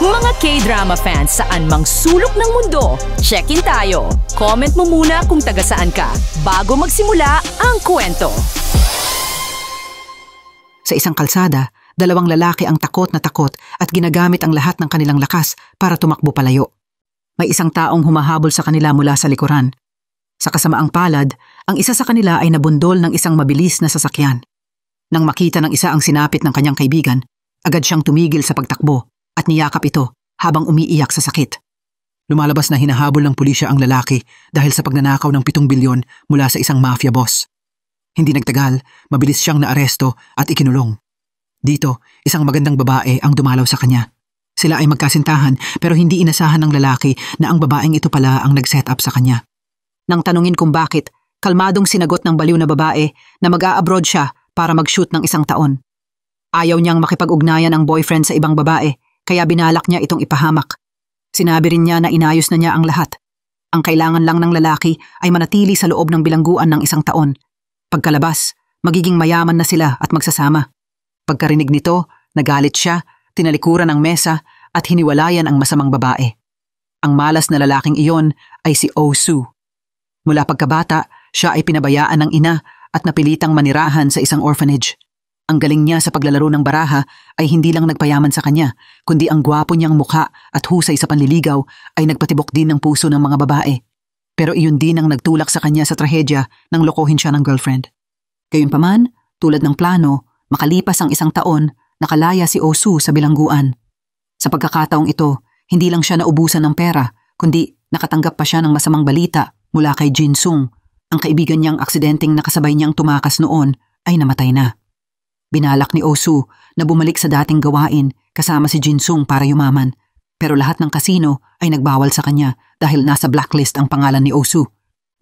Mga K-drama fans saan mang sulok ng mundo, check-in tayo. Comment mo muna kung taga saan ka bago magsimula ang kwento. Sa isang kalsada, dalawang lalaki ang takot na takot at ginagamit ang lahat ng kanilang lakas para tumakbo palayo. May isang taong humahabol sa kanila mula sa likuran. Sa kasamaang palad, ang isa sa kanila ay nabundol ng isang mabilis na sasakyan. Nang makita ng isa ang sinapit ng kanyang kaibigan, agad siyang tumigil sa pagtakbo at niyakap ito habang umiiyak sa sakit. Lumalabas na hinahabol ng pulisya ang lalaki dahil sa pagnanakaw ng 7 bilyon mula sa isang mafia boss. Hindi nagtagal, mabilis siyang naaresto at ikinulong. Dito, isang magandang babae ang dumalaw sa kanya. Sila ay magkasintahan pero hindi inasahan ng lalaki na ang babaeng ito pala ang nag-set up sa kanya. Nang tanungin kung bakit, kalmadong sinagot ng baliw na babae na mag-a-abroad siya para mag-shoot ng 1 taon. Ayaw niyang makipag-ugnayan ang boyfriend sa ibang babae kaya binalak niya itong ipahamak. Sinabi rin niya na inayos na niya ang lahat. Ang kailangan lang ng lalaki ay manatili sa loob ng bilangguan ng 1 taon. Pagkalabas, magiging mayaman na sila at magsasama. Pagkarinig nito, nagalit siya, tinalikuran ang mesa at hiniwalayan ang masamang babae. Ang malas na lalaking iyon ay si Oh-soo. Mula pagkabata, siya ay pinabayaan ng ina at napilitang manirahan sa isang orphanage. Ang galing niya sa paglalaro ng baraha ay hindi lang nagpayaman sa kanya, kundi ang gwapo niyang mukha at husay sa panliligaw ay nagpatibok din ng puso ng mga babae. Pero iyon din ang nagtulak sa kanya sa trahedya nang lokohin siya ng girlfriend. Gayunpaman, tulad ng plano, makalipas ang 1 taon, nakalaya si Oh-soo sa bilangguan. Sa pagkakataong ito, hindi lang siya naubusan ng pera, kundi nakatanggap pa siya ng masamang balita mula kay Jin-sung. Ang kaibigan niyang aksidenteng nakasabay niyang tumakas noon ay namatay na. Binalak ni Oh-soo na bumalik sa dating gawain kasama si Jin-sung para yumaman. Pero lahat ng kasino ay nagbawal sa kanya dahil nasa blacklist ang pangalan ni Oh-soo.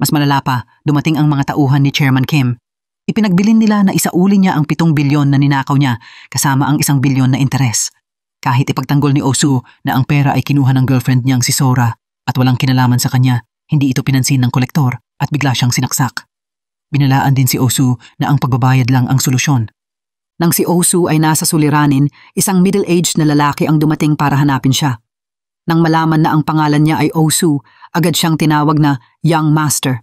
Mas malala pa, dumating ang mga tauhan ni Chairman Kim. Ipinagbilin nila na isauli niya ang 7 bilyon na ninakaw niya kasama ang 1 bilyon na interes. Kahit ipagtanggol ni Oh-soo na ang pera ay kinuha ng girlfriend niyang si Sora at walang kinalaman sa kanya, hindi ito pinansin ng kolektor at bigla siyang sinaksak. Binalaan din si Oh-soo na ang pagbabayad lang ang solusyon. Nang si Oh-soo ay nasa suliranin, isang middle-aged na lalaki ang dumating para hanapin siya. Nang malaman na ang pangalan niya ay Oh-soo, agad siyang tinawag na Young Master.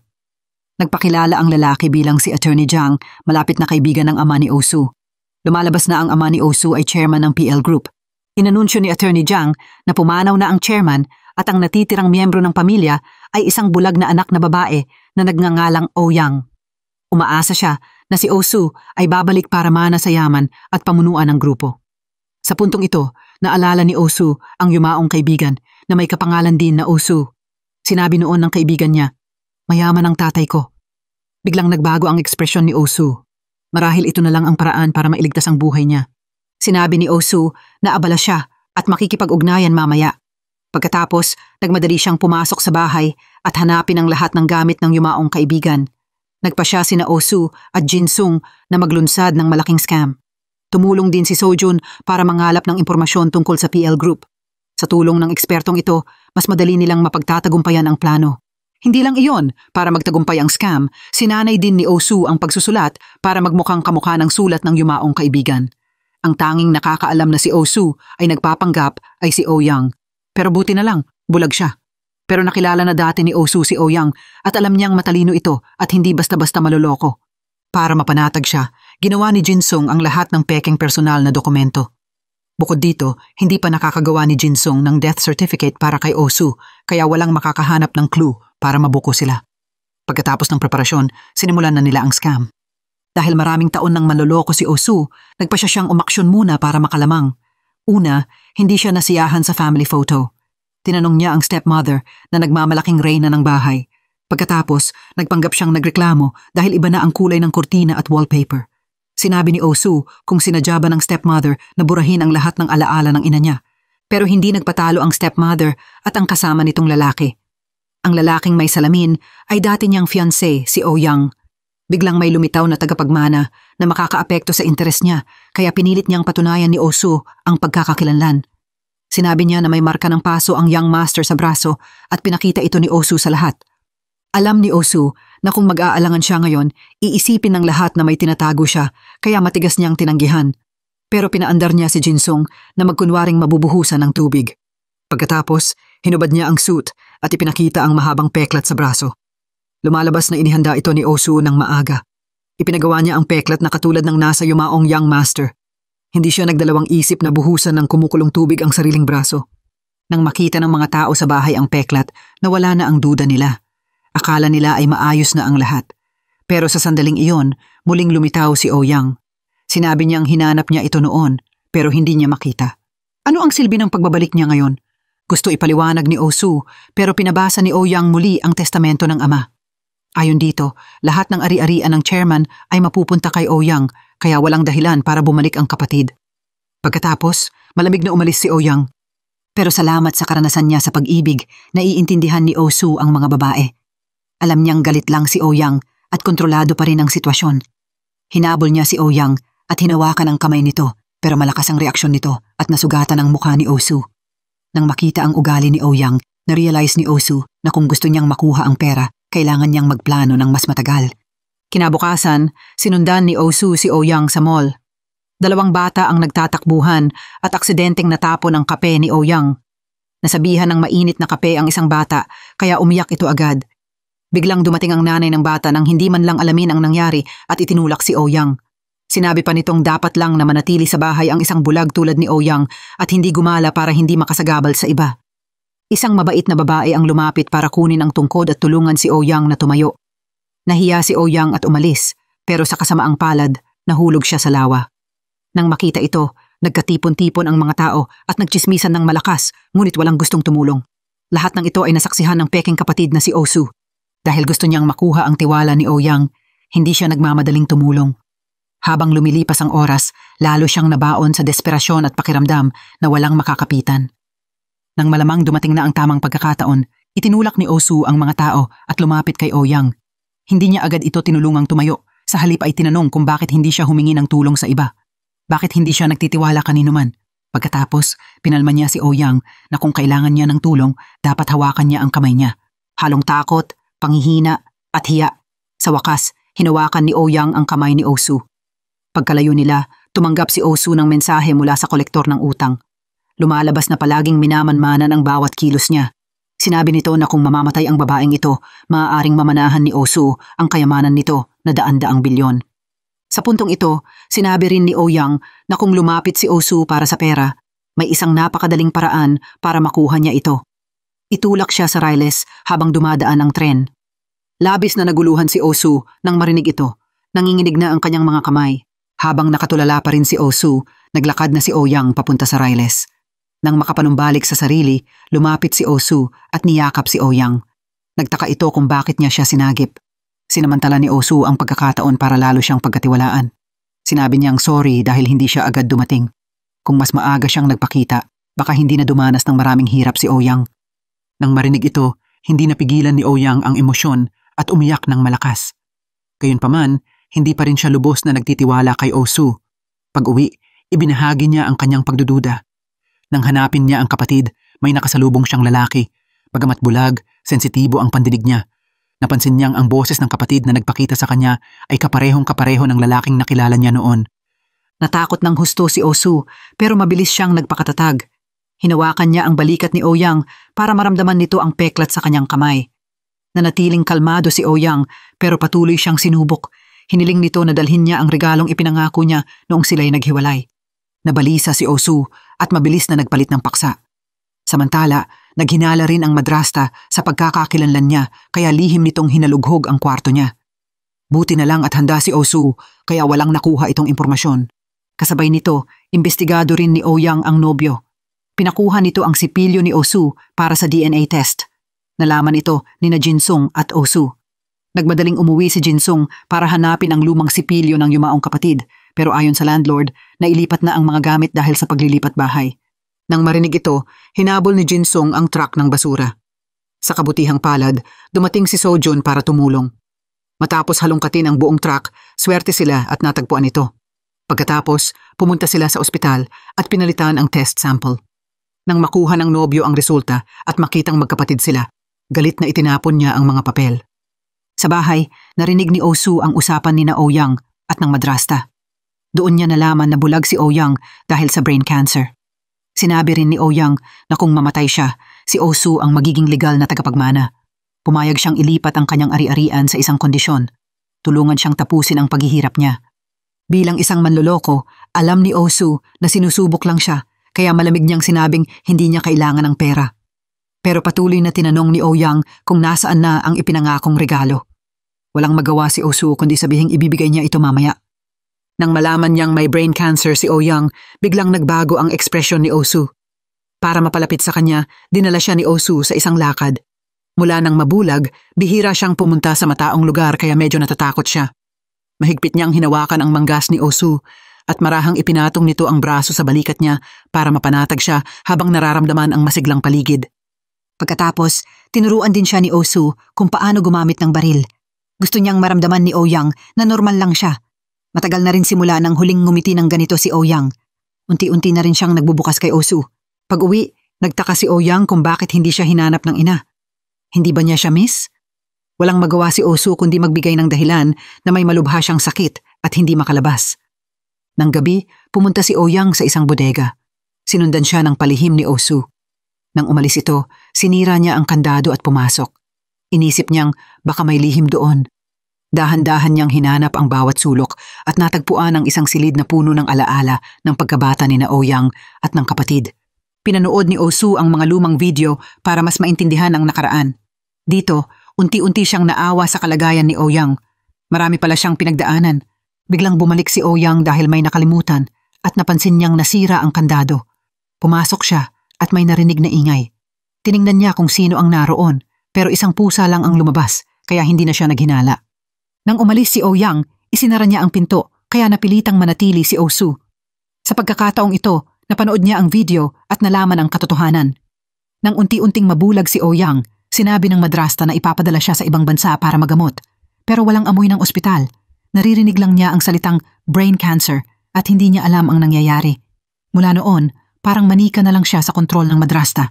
Nagpakilala ang lalaki bilang si Attorney Jang, malapit na kaibigan ng ama ni Oh-soo. Lumalabas na ang ama ni Oh-soo ay chairman ng PL Group. Inanunsyo ni Attorney Jang na pumanaw na ang chairman at ang natitirang miyembro ng pamilya ay isang bulag na anak na babae na nagngangalang Oh-yang. Umaasa siya na si Oh-soo ay babalik para mana sa yaman at pamunuan ng grupo. Sa puntong ito, naalala ni Oh-soo ang yumaong kaibigan na may kapangalan din na Oh-soo. Sinabi noon ng kaibigan niya, "Mayaman ang tatay ko." Biglang nagbago ang ekspresyon ni Oh-soo. Marahil ito na lang ang paraan para mailigtas ang buhay niya. Sinabi ni Oh-soo na abala siya at makikipag-ugnayan mamaya. Pagkatapos, nagmadali siyang pumasok sa bahay at hanapin ang lahat ng gamit ng yumaong kaibigan. Nagpasya sina Oh-soo at Jin-sung na maglunsad ng malaking scam. Tumulong din si Sojun para mangalap ng impormasyon tungkol sa PL Group. Sa tulong ng ekspertong ito, mas madali nilang mapagtatagumpayan ang plano. Hindi lang iyon, para magtagumpay ang scam, sinanay din ni Oh-soo ang pagsusulat para magmukhang kamukha ng sulat ng yumaong kaibigan. Ang tanging nakakaalam na si Oh-soo ay nagpapanggap ay si Oh-yang. Pero buti na lang, bulag siya. Pero nakilala na dati ni Oh-soo si Oh-yang at alam niyang matalino ito at hindi basta-basta maloloko. Para mapanatag siya, ginawa ni Jin-sung ang lahat ng pekeng personal na dokumento. Bukod dito, hindi pa nakakagawa ni Jin-sung ng death certificate para kay Oh-soo kaya walang makakahanap ng clue para mabuko sila. Pagkatapos ng preparasyon, sinimulan na nila ang scam. Dahil maraming taon nang manloloko si Oh-soo, nagpasya siyang umaksyon muna para makalamang. Una, hindi siya nasiyahan sa family photo. Tinanong niya ang stepmother na nagmamalaking reyna ng bahay. Pagkatapos, nagpanggap siyang nagreklamo dahil iba na ang kulay ng kurtina at wallpaper. Sinabi ni Oh-soo kung sinadya ba ng stepmother na burahin ang lahat ng alaala ng ina niya. Pero hindi nagpatalo ang stepmother at ang kasama nitong lalaki. Ang lalaking may salamin ay dati niyang fiancé, si Oh-yang. Biglang may lumitaw na tagapagmana na makakaapekto sa interes niya kaya pinilit niyang patunayan ni Oh-soo ang pagkakakilanlan. Sinabi niya na may marka ng paso ang Young Master sa braso at pinakita ito ni Oh-soo sa lahat. Alam ni Oh-soo na kung mag-aalangan siya ngayon, iisipin ng lahat na may tinatago siya kaya matigas niyang tinanggihan. Pero pinaandar niya si Jin-sung na magkunwaring mabubuhusan ng tubig. Pagkatapos, hinubad niya ang suit at ipinakita ang mahabang peklat sa braso. Lumalabas na inihanda ito ni Osu ng maaga. Ipinagawa niya ang peklat na katulad ng nasa yumaong young master. Hindi siya nagdalawang isip na buhusan ng kumukulong tubig ang sariling braso. Nang makita ng mga tao sa bahay ang peklat, nawala na ang duda nila. Akala nila ay maayos na ang lahat. Pero sa sandaling iyon, muling lumitaw si Ouyang. Sinabi niyang hinanap niya ito noon, pero hindi niya makita. Ano ang silbi ng pagbabalik niya ngayon? Gusto ipaliwanag ni Osu, pero pinabasa ni Ouyang muli ang testamento ng ama. Ayon dito, lahat ng ari-arian ng chairman ay mapupunta kay Ouyang, kaya walang dahilan para bumalik ang kapatid. Pagkatapos, malamig na umalis si Ouyang. Pero salamat sa karanasan niya sa pag-ibig, naiintindihan ni Osu ang mga babae. Alam niyang galit lang si Ouyang at kontrolado pa rin ang sitwasyon. Hinabol niya si Ouyang at hinawakan ang kamay nito, pero malakas ang reaksyon nito at nasugatan ang mukha ni Osu. Nang makita ang ugali ni Ouyang, na-realize ni Osu na kung gusto niyang makuha ang pera, kailangan niyang magplano ng mas matagal. Kinabukasan, sinundan ni Osu si Ouyang sa mall. 2 bata ang nagtatakbuhan at aksidenteng natapon ang kape ni Ouyang. Nasabihan ng mainit na kape ang isang bata, kaya umiyak ito agad. Biglang dumating ang nanay ng bata nang hindi man lang alamin ang nangyari at itinulak si Ouyang. Sinabi pa nitong dapat lang na manatili sa bahay ang isang bulag tulad ni Ouyang at hindi gumala para hindi makasagabal sa iba. Isang mabait na babae ang lumapit para kunin ang tungkod at tulungan si Ouyang na tumayo. Nahiya si Ouyang at umalis, pero sa kasamaang palad, nahulog siya sa lawa. Nang makita ito, nagkatipon-tipon ang mga tao at nagtsismisan ng malakas, ngunit walang gustong tumulong. Lahat ng ito ay nasaksihan ng peking kapatid na si Osu. Dahil gusto niyang makuha ang tiwala ni Ouyang, hindi siya nagmamadaling tumulong. Habang lumilipas ang oras, lalo siyang nabaon sa desperasyon at pakiramdam na walang makakapitan. Nang malamang dumating na ang tamang pagkakataon, itinulak ni Osu ang mga tao at lumapit kay Ouyang. Hindi niya agad ito tinulungang tumayo, sa halip ay tinanong kung bakit hindi siya humingi ng tulong sa iba. Bakit hindi siya nagtitiwala kanino man? Pagkatapos, pinalma niya si Ouyang na kung kailangan niya ng tulong, dapat hawakan niya ang kamay niya. Halong takot, panghihina at hiya. Sa wakas, hinawakan ni Ouyang ang kamay ni Osu. Pagkalayo nila, tumanggap si Osu ng mensahe mula sa kolektor ng utang. Lumalabas na palaging minamanmanan ang bawat kilos niya. Sinabi nito na kung mamamatay ang babaeng ito, maaaring mamanahan ni Osu ang kayamanan nito na daan-daang bilyon. Sa puntong ito, sinabi rin ni Ouyang na kung lumapit si Osu para sa pera, may isang napakadaling paraan para makuha niya ito. Itulak siya sa Riles habang dumadaan ang tren. Labis na naguluhan si Osu nang marinig ito. Nanginginig na ang kanyang mga kamay. Habang nakatulala pa rin si Osu, naglakad na si Ouyang papunta sa Riles. Nang makapanumbalik sa sarili, lumapit si Osu at niyakap si Ouyang. Nagtaka ito kung bakit niya siya sinagip. Sinamantala ni Osu ang pagkakataon para lalo siyang pagkatiwalaan. Sinabi niyang sorry dahil hindi siya agad dumating. Kung mas maaga siyang nagpakita, baka hindi na dumanas ng maraming hirap si Ouyang. Nang marinig ito, hindi napigilan ni Ouyang ang emosyon at umiyak ng malakas. Gayunpaman, hindi pa rin siya lubos na nagtitiwala kay Osu. Pag-uwi, ibinahagi niya ang kanyang pagdududa. Nang hanapin niya ang kapatid, may nakasalubong siyang lalaki. Bagamat bulag, sensitibo ang pandinig niya. Napansin niyang ang boses ng kapatid na nagpakita sa kanya ay kaparehong-kapareho ng lalaking nakilala niya noon. Natakot ng husto si Osu, pero mabilis siyang nagpakatatag. Hinawakan niya ang balikat ni Ouyang para maramdaman nito ang peklat sa kanyang kamay. Nanatiling kalmado si Ouyang, pero patuloy siyang sinubok. Hiniling nito na dalhin niya ang regalong ipinangako niya noong sila'y naghiwalay. Nabalisa si Osu at mabilis na nagpalit ng paksa. Samantala, naghinala rin ang madrasta sa pagkakakilanlan niya kaya lihim nitong hinalughog ang kwarto niya. Buti na lang at handa si Osu kaya walang nakuha itong impormasyon. Kasabay nito, imbestigado rin ni Ouyang ang nobyo. Pinakuha nito ang sipilyo ni Osu para sa DNA test. Nalaman ito ni na Jinsung at Osu. Nagmadaling umuwi si Jinsung para hanapin ang lumang sipilyo ng yumaong kapatid, pero ayon sa landlord, nailipat na ang mga gamit dahil sa paglilipat bahay. Nang marinig ito, hinabol ni Jinsung ang truck ng basura. Sa kabutihang palad, dumating si Sojun para tumulong. Matapos halongkatin ang buong truck, swerte sila at natagpuan ito. Pagkatapos, pumunta sila sa ospital at pinalitan ang test sample. Nang makuha ng nobyo ang resulta at makitang magkapatid sila, galit na itinapon niya ang mga papel. Sa bahay, narinig ni Osu ang usapan ni na Ouyang at ng madrasta. Doon niya nalaman na bulag si Ouyang dahil sa brain cancer. Sinabi rin ni Ouyang na kung mamatay siya, si Osu ang magiging legal na tagapagmana. Pumayag siyang ilipat ang kanyang ari-arian sa isang kondisyon. Tulungan siyang tapusin ang paghihirap niya. Bilang isang manloloko, alam ni Osu na sinusubok lang siya, kaya malamig niyang sinabing hindi niya kailangan ng pera. Pero patuloy na tinanong ni Ouyang kung nasaan na ang ipinangakong regalo. Walang magawa si Osu kundi sabihing ibibigay niya ito mamaya. Nang malaman niyang may brain cancer si Ouyang, biglang nagbago ang ekspresyon ni Osu. Para mapalapit sa kanya, dinala siya ni Osu sa isang lakad. Mula nang mabulag, bihira siyang pumunta sa mataong lugar kaya medyo natatakot siya. Mahigpit niyang hinawakan ang manggas ni Osu at marahang ipinatong nito ang braso sa balikat niya para mapanatag siya habang nararamdaman ang masiglang paligid. Pagkatapos, tinuruan din siya ni Osu kung paano gumamit ng baril. Gusto niyang maramdaman ni Ouyang na normal lang siya. Matagal na rin simula nang huling ngumiti ng ganito si Ouyang. Unti-unti na rin siyang nagbubukas kay Osu. Pag-uwi, nagtaka si Ouyang kung bakit hindi siya hinanap ng ina. Hindi ba niya siya miss? Walang magawa si Osu kundi magbigay ng dahilan na may malubha siyang sakit at hindi makalabas. Nang gabi, pumunta si Ouyang sa isang bodega. Sinundan siya ng palihim ni Osu. Nang umalis ito, sinira niya ang kandado at pumasok. Inisip niyang baka may lihim doon. Dahan-dahan niyang hinanap ang bawat sulok at natagpuan ang isang silid na puno ng alaala ng pagkabata ni Ouyang at ng kapatid. Pinanood ni Osu ang mga lumang video para mas maintindihan ang nakaraan. Dito, unti-unti siyang naawa sa kalagayan ni Ouyang. Marami pala siyang pinagdaanan. Biglang bumalik si Ouyang dahil may nakalimutan at napansin niyang nasira ang kandado. Pumasok siya at may narinig na ingay. Tiningnan niya kung sino ang naroon pero isang pusa lang ang lumabas kaya hindi na siya naghinala. Nang umalis si Ouyang, isinara niya ang pinto kaya napilitang manatili si Osu. Sa pagkakataong ito, napanood niya ang video at nalaman ang katotohanan. Nang unti-unting mabulag si Ouyang, sinabi ng madrasta na ipapadala siya sa ibang bansa para magamot. Pero walang amoy ng ospital. Naririnig lang niya ang salitang brain cancer at hindi niya alam ang nangyayari. Mula noon, parang manika na lang siya sa kontrol ng madrasta.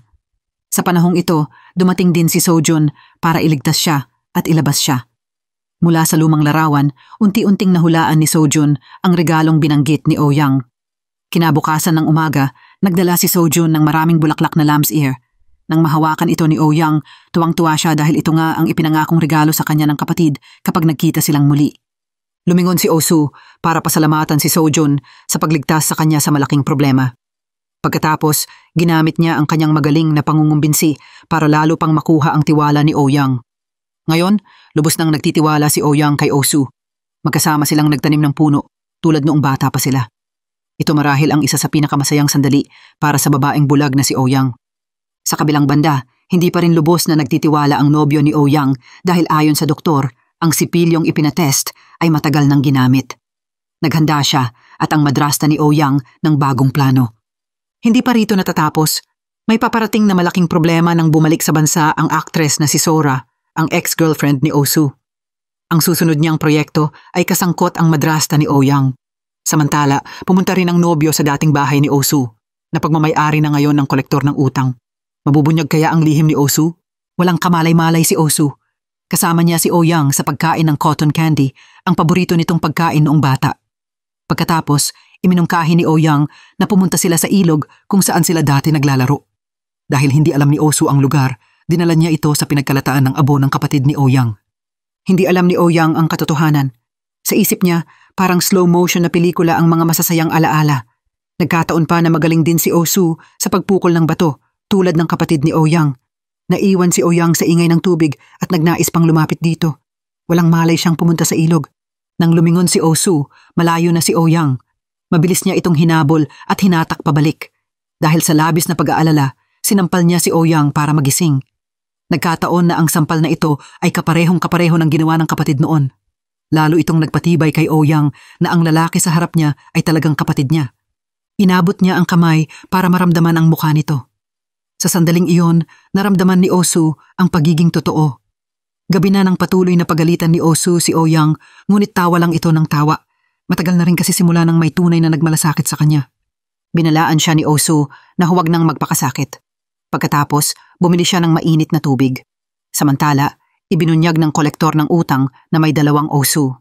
Sa panahong ito, dumating din si Sojun para iligtas siya at ilabas siya. Mula sa lumang larawan, unti-unting nahulaan ni Sojun ang regalong binanggit ni Ouyang. Kinabukasan ng umaga, nagdala si Sojun ng maraming bulaklak na lamb's ear. Nang mahawakan ito ni Ouyang, tuwang-tuwa siya dahil ito nga ang ipinangakong regalo sa kanya ng kapatid kapag nagkita silang muli. Lumingon si Osu para pasalamatan si Sojun sa pagligtas sa kanya sa malaking problema. Pagkatapos, ginamit niya ang kanyang magaling na pangungumbinsi para lalo pang makuha ang tiwala ni Ouyang. Ngayon, lubos nang nagtitiwala si Ouyang kay Osu. Magkasama silang nagtanim ng puno, tulad noong bata pa sila. Ito marahil ang isa sa pinakamasayang sandali para sa babaeng bulag na si Ouyang. Sa kabilang banda, hindi pa rin lubos na nagtitiwala ang nobyo ni Ouyang dahil ayon sa doktor, ang sipilyong ipinatest ay matagal nang ginamit. Naghanda siya at ang madrasta ni Ouyang ng bagong plano. Hindi pa rito natatapos. May paparating na malaking problema nang bumalik sa bansa ang aktres na si Sora, ang ex-girlfriend ni Osu. Ang susunod niyang proyekto ay kasangkot ang madrasta ni Ouyang. Samantala, pumunta rin ang nobyo sa dating bahay ni Osu, na pagmamay-ari na ngayon ng kolektor ng utang. Mabubunyag kaya ang lihim ni Osu? Walang kamalay-malay si Osu. Kasama niya si Ouyang sa pagkain ng cotton candy, ang paborito nitong pagkain noong bata. Pagkatapos, iminungkahi ni Ouyang na pumunta sila sa ilog kung saan sila dati naglalaro. Dahil hindi alam ni Osu ang lugar, dinala niya ito sa pinagkalataan ng abo ng kapatid ni Ouyang. Hindi alam ni Ouyang ang katotohanan. Sa isip niya, parang slow motion na pelikula ang mga masasayang alaala. Nagkataon pa na magaling din si Osu sa pagpukol ng bato, tulad ng kapatid ni Ouyang. Naiwan si Ouyang sa ingay ng tubig at nagnais pang lumapit dito. Walang malay siyang pumunta sa ilog. Nang lumingon si Osu, malayo na si Ouyang. Mabilis niya itong hinabol at hinatak pabalik. Dahil sa labis na pag-aalala, sinampal niya si Ouyang para magising. Nagkataon na ang sampal na ito ay kaparehong-kapareho ng ginawa ng kapatid noon. Lalo itong nagpatibay kay Ouyang na ang lalaki sa harap niya ay talagang kapatid niya. Inabot niya ang kamay para maramdaman ang mukha nito. Sa sandaling iyon, naramdaman ni Osu ang pagiging totoo. Gabi na ng patuloy na pagalitan ni Osu si Ouyang, ngunit tawa lang ito ng tawa. Matagal na rin kasi simula nang may tunay na nagmalasakit sa kanya. Binalaan siya ni Osu na huwag nang magpakasakit. Pagkatapos, bumili siya ng mainit na tubig. Samantala, ibinunyag ng kolektor ng utang na may 2 Osu.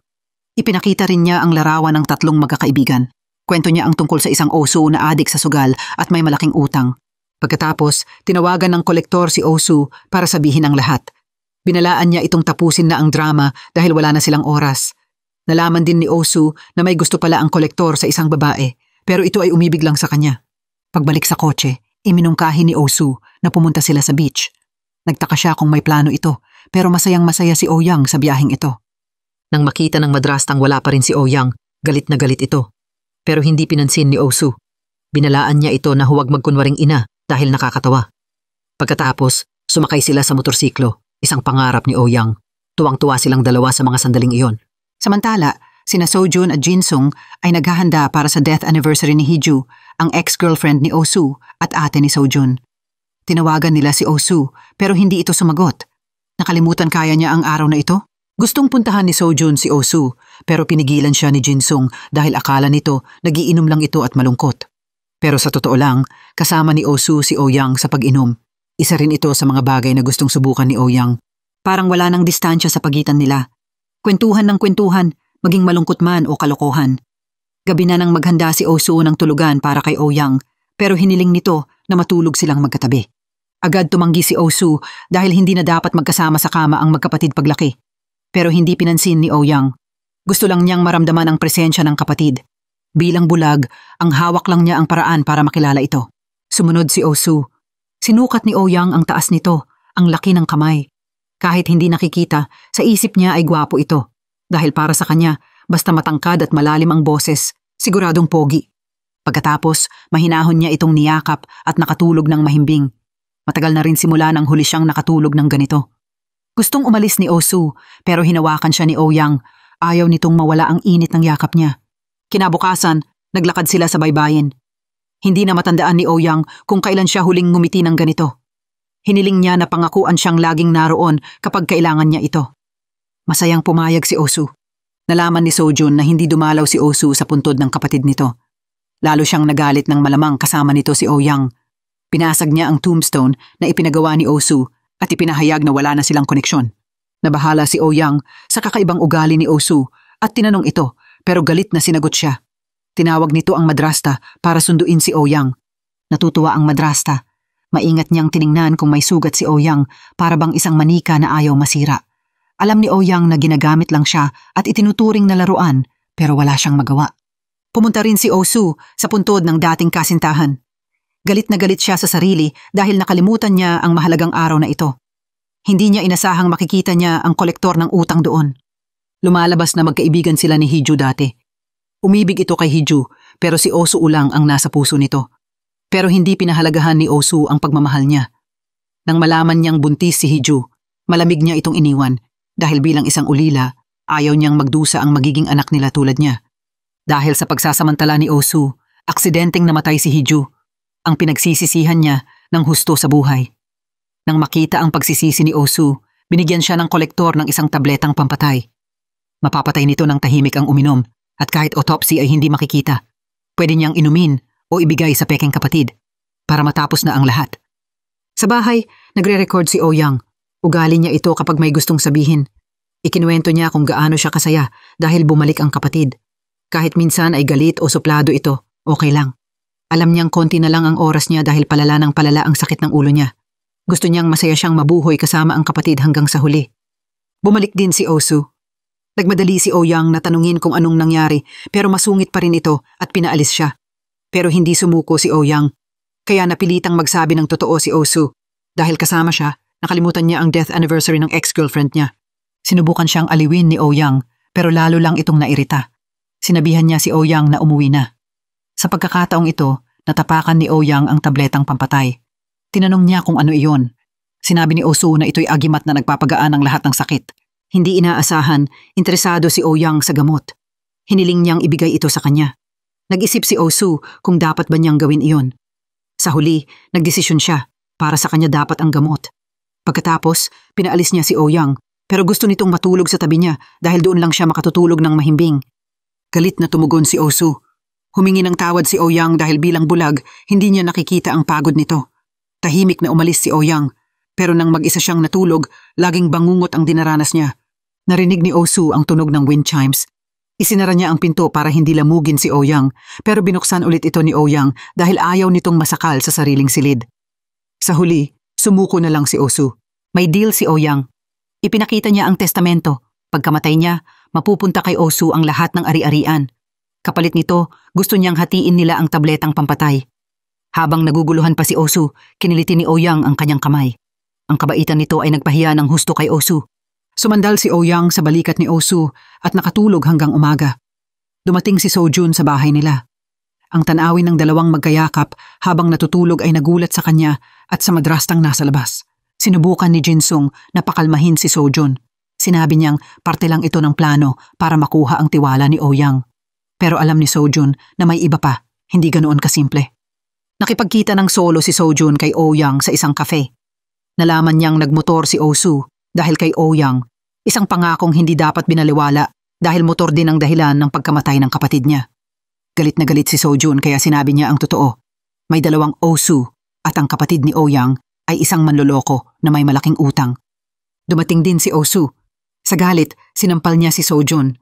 Ipinakita rin niya ang larawan ng 3 magkakaibigan. Kwento niya ang tungkol sa isang Osu na adik sa sugal at may malaking utang. Pagkatapos, tinawagan ng kolektor si Osu para sabihin ang lahat. Binalaan niya itong tapusin na ang drama dahil wala na silang oras. Nalaman din ni Osu na may gusto pala ang kolektor sa isang babae, pero ito ay umibig lang sa kanya. Pagbalik sa kotse, iminungkahi ni Osu na pumunta sila sa beach. Nagtaka siya kung may plano ito, pero masayang-masaya si Ouyang sa biyaheng ito. Nang makita ng madrastang wala pa rin si Ouyang, galit na galit ito. Pero hindi pinansin ni Osu. Binalaan niya ito na huwag magkunwaring ina dahil nakakatawa. Pagkatapos, sumakay sila sa motorsiklo, isang pangarap ni Ouyang. Tuwang-tuwa silang dalawa sa mga sandaling iyon. Samantala, sina Sojun at Jinsung ay naghahanda para sa death anniversary ni Hiju, ang ex-girlfriend ni Osu at ate ni Sojun. Tinawagan nila si Osu pero hindi ito sumagot. Nakalimutan kaya niya ang araw na ito? Gustong puntahan ni Sojun si Osu pero pinigilan siya ni Jinsung dahil akala nito nagiinom lang ito at malungkot. Pero sa totoo lang, kasama ni Osu si Ouyang sa pag-inom. Isa rin ito sa mga bagay na gustong subukan ni Ouyang. Parang wala nang distansya sa pagitan nila. Kwentuhan ng kwentuhan, maging malungkot man o kalokohan. Gabi na nang maghanda si Osu ng tulugan para kay Ouyang pero hiniling nito na matulog silang magkatabi. Agad tumanggi si Osu dahil hindi na dapat magkasama sa kama ang magkapatid paglaki. Pero hindi pinansin ni Ouyang. Gusto lang niyang maramdaman ang presensya ng kapatid. Bilang bulag, ang hawak lang niya ang paraan para makilala ito. Sumunod si Osu. Sinukat ni Ouyang ang taas nito, ang laki ng kamay. Kahit hindi nakikita, sa isip niya ay gwapo ito. Dahil para sa kanya, basta matangkad at malalim ang boses, siguradong pogi. Pagkatapos, mahinahon niya itong niyakap at nakatulog ng mahimbing. Matagal na rin simula nang huli siyang nakatulog ng ganito. Gustong umalis ni Osu pero hinawakan siya ni Ouyang. Ayaw nitong mawala ang init ng yakap niya. Kinabukasan, naglakad sila sa baybayin. Hindi na matandaan ni Ouyang kung kailan siya huling ngumiti ng ganito. Hiniling niya na pangakuan siyang laging naroon kapag kailangan niya ito. Masayang pumayag si Osu. Nalaman ni Sojun na hindi dumalaw si Osu sa puntod ng kapatid nito. Lalo siyang nagalit ng malamang kasama nito si Ouyang. Pinasag niya ang tombstone na ipinagawa ni Osu at ipinahayag na wala na silang koneksyon. Nabahala si Ouyang sa kakaibang ugali ni Osu at tinanong ito pero galit na sinagot siya. Tinawag nito ang madrasta para sunduin si Ouyang. Natutuwa ang madrasta. Maingat niyang tiningnan kung may sugat si Ouyang para bang isang manika na ayaw masira. Alam ni Ouyang na ginagamit lang siya at itinuturing na laruan pero wala siyang magawa. Pumunta rin si Osu sa puntod ng dating kasintahan. Galit na galit siya sa sarili dahil nakalimutan niya ang mahalagang araw na ito. Hindi niya inasahang makikita niya ang kolektor ng utang doon. Lumalabas na magkaibigan sila ni Hiju dati. Umibig ito kay Hiju pero si Osu ulang ang nasa puso nito. Pero hindi pinahalagahan ni Osu ang pagmamahal niya. Nang malaman niyang buntis si Hiju, malamig niya itong iniwan dahil bilang isang ulila, ayaw niyang magdusa ang magiging anak nila tulad niya. Dahil sa pagsasamantala ni Osu, aksidenteng namatay si Hiju. Ang pinagsisisihan niya ng husto sa buhay. Nang makita ang pagsisisi ni Osu, binigyan siya ng kolektor ng isang tabletang pampatay. Mapapatay nito ng tahimik ang uminom at kahit autopsy ay hindi makikita. Pwede niyang inumin o ibigay sa pekeng kapatid para matapos na ang lahat. Sa bahay, nagre-record si Ouyang. Ugali niya ito kapag may gustong sabihin. Ikinuwento niya kung gaano siya kasaya dahil bumalik ang kapatid. Kahit minsan ay galit o suplado ito, okay lang. Alam niyang konti na lang ang oras niya dahil palala ng palala ang sakit ng ulo niya. Gusto niyang masaya siyang mabuhoy kasama ang kapatid hanggang sa huli. Bumalik din si Osu. Nagmadali si Ouyang na tanungin kung anong nangyari pero masungit pa rin ito at pinaalis siya. Pero hindi sumuko si Ouyang. Kaya napilitang magsabi ng totoo si Osu. Dahil kasama siya, nakalimutan niya ang death anniversary ng ex-girlfriend niya. Sinubukan siyang aliwin ni Ouyang pero lalo lang itong nairita. Sinabihan niya si Ouyang na umuwi na. Sa pagkakataong ito, natapakan ni Ouyang ang tabletang pampatay. Tinanong niya kung ano iyon. Sinabi ni Osu na ito'y agimat na nagpapagaan ng lahat ng sakit. Hindi inaasahan, interesado si Ouyang sa gamot. Hiniling niyang ibigay ito sa kanya. Nag-isip si Osu kung dapat ba niyang gawin iyon. Sa huli, nagdesisyon siya para sa kanya dapat ang gamot. Pagkatapos, pinaalis niya si Ouyang pero gusto nitong matulog sa tabi niya dahil doon lang siya makatutulog ng mahimbing. Galit na tumugon si Osu. Humingi ng tawad si Ouyang dahil bilang bulag, hindi niya nakikita ang pagod nito. Tahimik na umalis si Ouyang, pero nang mag-isa siyang natulog, laging bangungot ang dinaranas niya. Narinig ni Osu ang tunog ng wind chimes. Isinara niya ang pinto para hindi lamugin si Ouyang, pero binuksan ulit ito ni Ouyang dahil ayaw nitong masakal sa sariling silid. Sa huli, sumuko na lang si Osu. May deal si Ouyang. Ipinakita niya ang testamento. Pagkamatay niya, mapupunta kay Osu ang lahat ng ari-arian. Kapalit nito, gusto niyang hatiin nila ang tabletang pampatay. Habang naguguluhan pa si Osu, kiniliti ni Ouyang ang kanyang kamay. Ang kabaitan nito ay nagpahiya ng husto kay Osu. Sumandal si Ouyang sa balikat ni Osu at nakatulog hanggang umaga. Dumating si Sojun sa bahay nila. Ang tanawin ng dalawang magkayakap habang natutulog ay nagulat sa kanya at sa madrastang nasa labas. Sinubukan ni Jinsung na pakalmahin si Sojun. Sinabi niyang parte lang ito ng plano para makuha ang tiwala ni Ouyang. Pero alam ni Sojun na may iba pa, hindi ganoon kasimple. Nakipagkita ng solo si Sojun kay Ouyang sa isang cafe. Nalaman niyang nagmotor si Osu dahil kay Ouyang, isang pangakong hindi dapat binaliwala dahil motor din ang dahilan ng pagkamatay ng kapatid niya. Galit na galit si Sojun kaya sinabi niya ang totoo. May dalawang Osu at ang kapatid ni Ouyang ay isang manloloko na may malaking utang. Dumating din si Osu. Sa galit, sinampal niya si Sojun.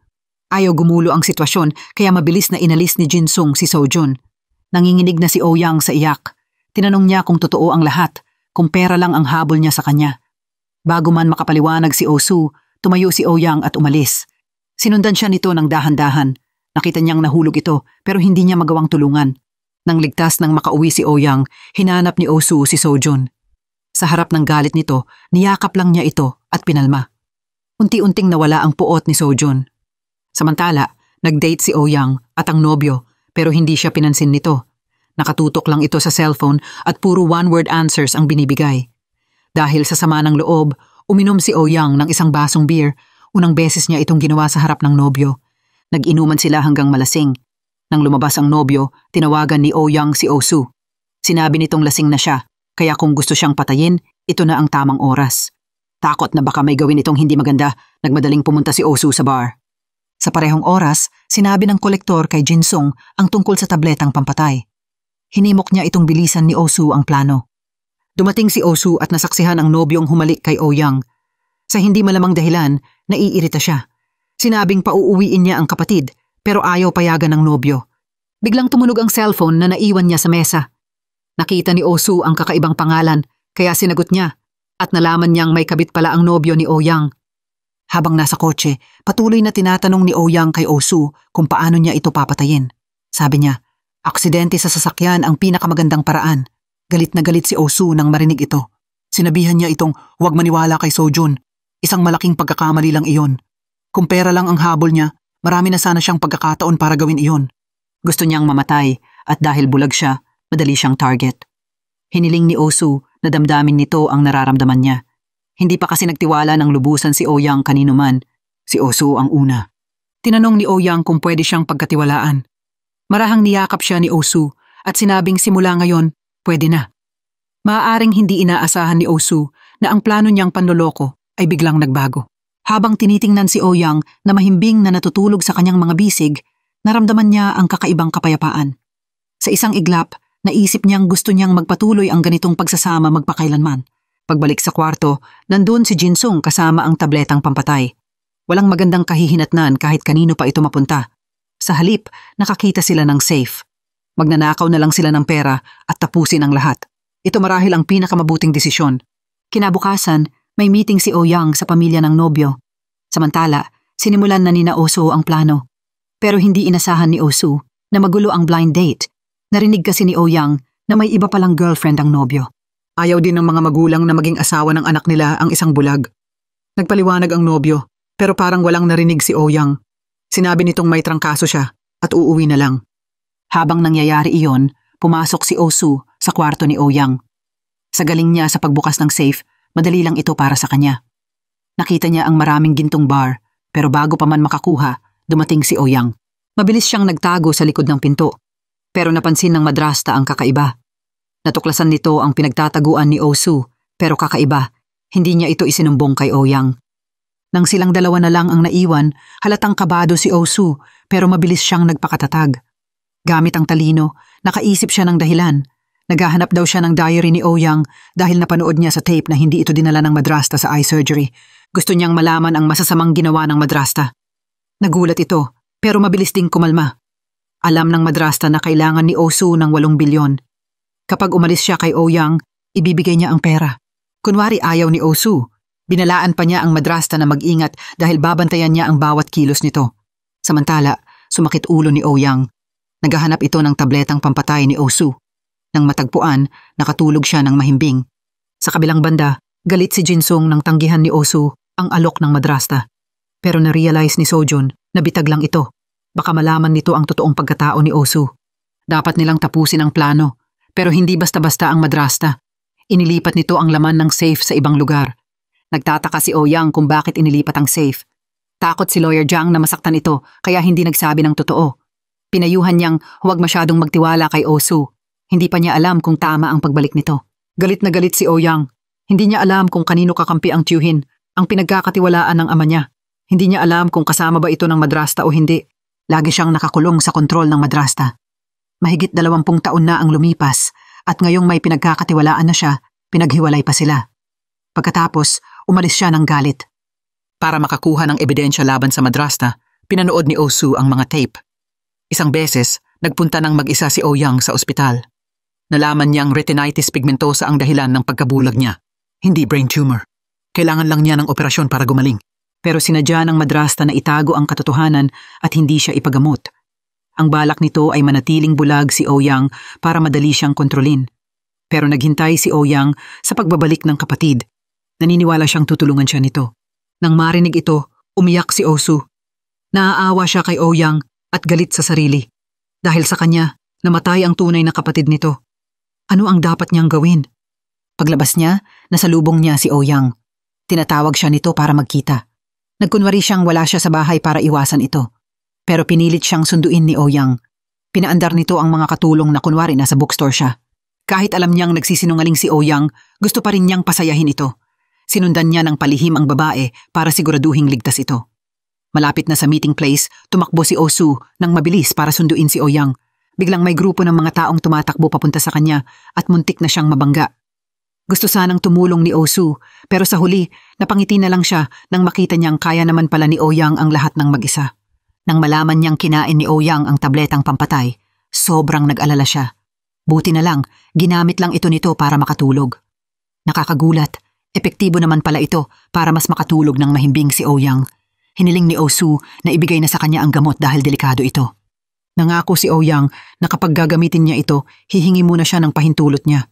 Ayaw gumulo ang sitwasyon kaya mabilis na inalis ni Jinsung si Sojun. Nanginginig na si Ouyang sa iyak. Tinanong niya kung totoo ang lahat, kung pera lang ang habol niya sa kanya. Bago man makapaliwanag si Osu, tumayo si Ouyang at umalis. Sinundan siya nito ng dahan-dahan. Nakita niyang nahulog ito pero hindi niya magawang tulungan. Nang ligtas nang makauwi si Ouyang, hinanap ni Osu si Sojun. Sa harap ng galit nito, niyakap lang niya ito at pinalma. Unti-unting nawala ang puot ni Sojun. Samantala, nag-date si Ouyang at ang nobyo pero hindi siya pinansin nito. Nakatutok lang ito sa cellphone at puro one-word answers ang binibigay. Dahil sa sama ng loob, uminom si Ouyang ng isang basong beer. Unang beses niya itong ginawa sa harap ng nobyo. Nag-inuman sila hanggang malasing. Nang lumabas ang nobyo, tinawagan ni Ouyang si Osu. Sinabi nitong lasing na siya, kaya kung gusto siyang patayin, ito na ang tamang oras. Takot na baka may gawin itong hindi maganda, nagmadaling pumunta si Osu sa bar. Sa parehong oras, sinabi ng kolektor kay Jinsung ang tungkol sa tabletang pampatay. Hinimok niya itong bilisan ni Osu ang plano. Dumating si Osu at nasaksihan ang nobyong humalik kay Ouyang. Sa hindi malamang dahilan, naiirita siya. Sinabing pauuwiin niya ang kapatid, pero ayaw payagan ng nobyo. Biglang tumunog ang cellphone na naiwan niya sa mesa. Nakita ni Osu ang kakaibang pangalan, kaya sinagot niya, at nalaman niyang may kabit pala ang nobyo ni Ouyang. Habang nasa kotse, patuloy na tinatanong ni Ouyang kay Osu kung paano niya ito papatayin. Sabi niya, aksidente sa sasakyan ang pinakamagandang paraan. Galit na galit si Osu nang marinig ito. Sinabihan niya itong huwag maniwala kay Sojun. Isang malaking pagkakamali lang iyon. Kung pera lang ang habol niya, marami na sana siyang pagkakataon para gawin iyon. Gusto niyang mamatay at dahil bulag siya, madali siyang target. Hiniling ni Osu na damdamin nito ang nararamdaman niya. Hindi pa kasi nagtiwala ng lubusan si Ouyang kanino man. Si Osu ang una. Tinanong ni Ouyang kung pwede siyang pagkatiwalaan. Marahang niyakap siya ni Osu at sinabing simula ngayon, pwede na. Maaaring hindi inaasahan ni Osu na ang plano niyang panloloko ay biglang nagbago. Habang tinitingnan si Ouyang na mahimbing na natutulog sa kanyang mga bisig, naramdaman niya ang kakaibang kapayapaan. Sa isang iglap, naisip niyang gusto niyang magpatuloy ang ganitong pagsasama magpakailanman. Pagbalik sa kwarto, nandun si Jinsung kasama ang tabletang pampatay. Walang magandang kahihinatnan kahit kanino pa ito mapunta. Sa halip, nakakita sila ng safe. Magnanakaw na lang sila ng pera at tapusin ang lahat. Ito marahil ang pinakamabuting desisyon. Kinabukasan, may meeting si Ouyang sa pamilya ng nobyo. Samantala, sinimulan na ni Osu ang plano. Pero hindi inasahan ni Osu na magulo ang blind date. Narinig kasi ni Ouyang na may iba palang girlfriend ang nobyo. Ayaw din ng mga magulang na maging asawa ng anak nila ang isang bulag. Nagpaliwanag ang nobyo, pero parang walang narinig si Ouyang. Sinabi nitong may trangkaso siya at uuwi na lang. Habang nangyayari iyon, pumasok si Osu sa kwarto ni Ouyang. Sa galing niya sa pagbukas ng safe, madali lang ito para sa kanya. Nakita niya ang maraming gintong bar, pero bago pa man makakuha, dumating si Ouyang. Mabilis siyang nagtago sa likod ng pinto, pero napansin ng madrasta ang kakaiba. Natuklasan nito ang pinagtataguan ni Osu, pero kakaiba, hindi niya ito isinumbong kay Ouyang. Nang silang dalawa na lang ang naiwan, halatang kabado si Osu, pero mabilis siyang nagpakatatag. Gamit ang talino, nakaisip siya ng dahilan. Naghahanap daw siya ng diary ni Ouyang dahil napanood niya sa tape na hindi ito dinala ng madrasta sa eye surgery. Gusto niyang malaman ang masasamang ginawa ng madrasta. Nagulat ito Pero mabilis ding kumalma. Alam ng madrasta na kailangan ni Osu ng 8 bilyon. Kapag umalis siya kay Ouyang, ibibigay niya ang pera. Kunwari ayaw ni Osu. Binalaan pa niya ang madrasta na mag-ingat dahil babantayan niya ang bawat kilos nito. Samantala, sumakit ulo ni Ouyang. Naghahanap ito ng tabletang pampatay ni Osu. Nang matagpuan, nakatulog siya ng mahimbing. Sa kabilang banda, galit si Jinsung nang tanggihan ni Osu ang alok ng madrasta. Pero na-realize ni Sojun na bitag lang ito. Baka malaman nito ang totoong pagkatao ni Osu. Dapat nilang tapusin ang plano, pero hindi basta-basta ang madrasta. Inilipat nito ang laman ng safe sa ibang lugar. Nagtataka si Ouyang kung bakit inilipat ang safe. Takot si Lawyer Jiang na masaktan ito kaya hindi nagsabi ng totoo. Pinayuhan niyang huwag masyadong magtiwala kay Osu. Hindi pa niya alam kung tama ang pagbalik nito. Galit na galit si Ouyang. Hindi niya alam kung kanino kakampi ang tiyuhin, ang pinagkakatiwalaan ng ama niya. Hindi niya alam kung kasama ba ito ng madrasta o hindi. Lagi siyang nakakulong sa kontrol ng madrasta. Mahigit 20 taon na ang lumipas at ngayong may pinagkakatiwalaan na siya, pinaghiwalay pa sila. Pagkatapos, umalis siya ng galit. Para makakuha ng ebidensya laban sa madrasta, pinanood ni Osu ang mga tape. Isang beses, nagpunta ng mag-isa si Ouyang sa ospital. Nalaman niyang retinitis pigmentosa ang dahilan ng pagkabulag niya. Hindi brain tumor. Kailangan lang niya ng operasyon para gumaling. Pero sinadya ng madrasta na itago ang katotohanan at hindi siya ipagamot. Ang balak nito ay manatiling bulag si Ouyang para madali siyang kontrolin. Pero naghintay si Ouyang sa pagbabalik ng kapatid. Naniniwala siyang tutulungan siya nito. Nang marinig ito, umiyak si Osu. Naaawa siya kay Ouyang at galit sa sarili. Dahil sa kanya, namatay ang tunay na kapatid nito. Ano ang dapat niyang gawin? Paglabas niya, nasalubong niya si Ouyang. Tinatawag siya nito para magkita. Nagkunwari siyang wala siya sa bahay para iwasan ito. Pero pinilit siyang sunduin ni Ouyang. Pinaandar nito ang mga katulong na kunwari nasa bookstore siya. Kahit alam niyang nagsisinungaling si Ouyang, gusto pa rin niyang pasayahin ito. Sinundan niya ng palihim ang babae para siguraduhing ligtas ito. Malapit na sa meeting place, tumakbo si Osu nang mabilis para sunduin si Ouyang. Biglang may grupo ng mga taong tumatakbo papunta sa kanya at muntik na siyang mabangga. Gusto sanang tumulong ni Osu, pero sa huli, napangiti na lang siya nang makita niyang kaya naman pala ni Ouyang ang lahat ng mag-isa. Nang malaman niyang kinain ni Ouyang ang tabletang pampatay, sobrang nag-alala siya. Buti na lang, ginamit lang ito nito para makatulog. Nakakagulat. Epektibo naman pala ito para mas makatulog ng mahimbing si Ouyang. Hiniling ni Osu na ibigay na sa kanya ang gamot dahil delikado ito. Nangako si Ouyang na kapag gagamitin niya ito, hihingi muna siya ng pahintulot niya.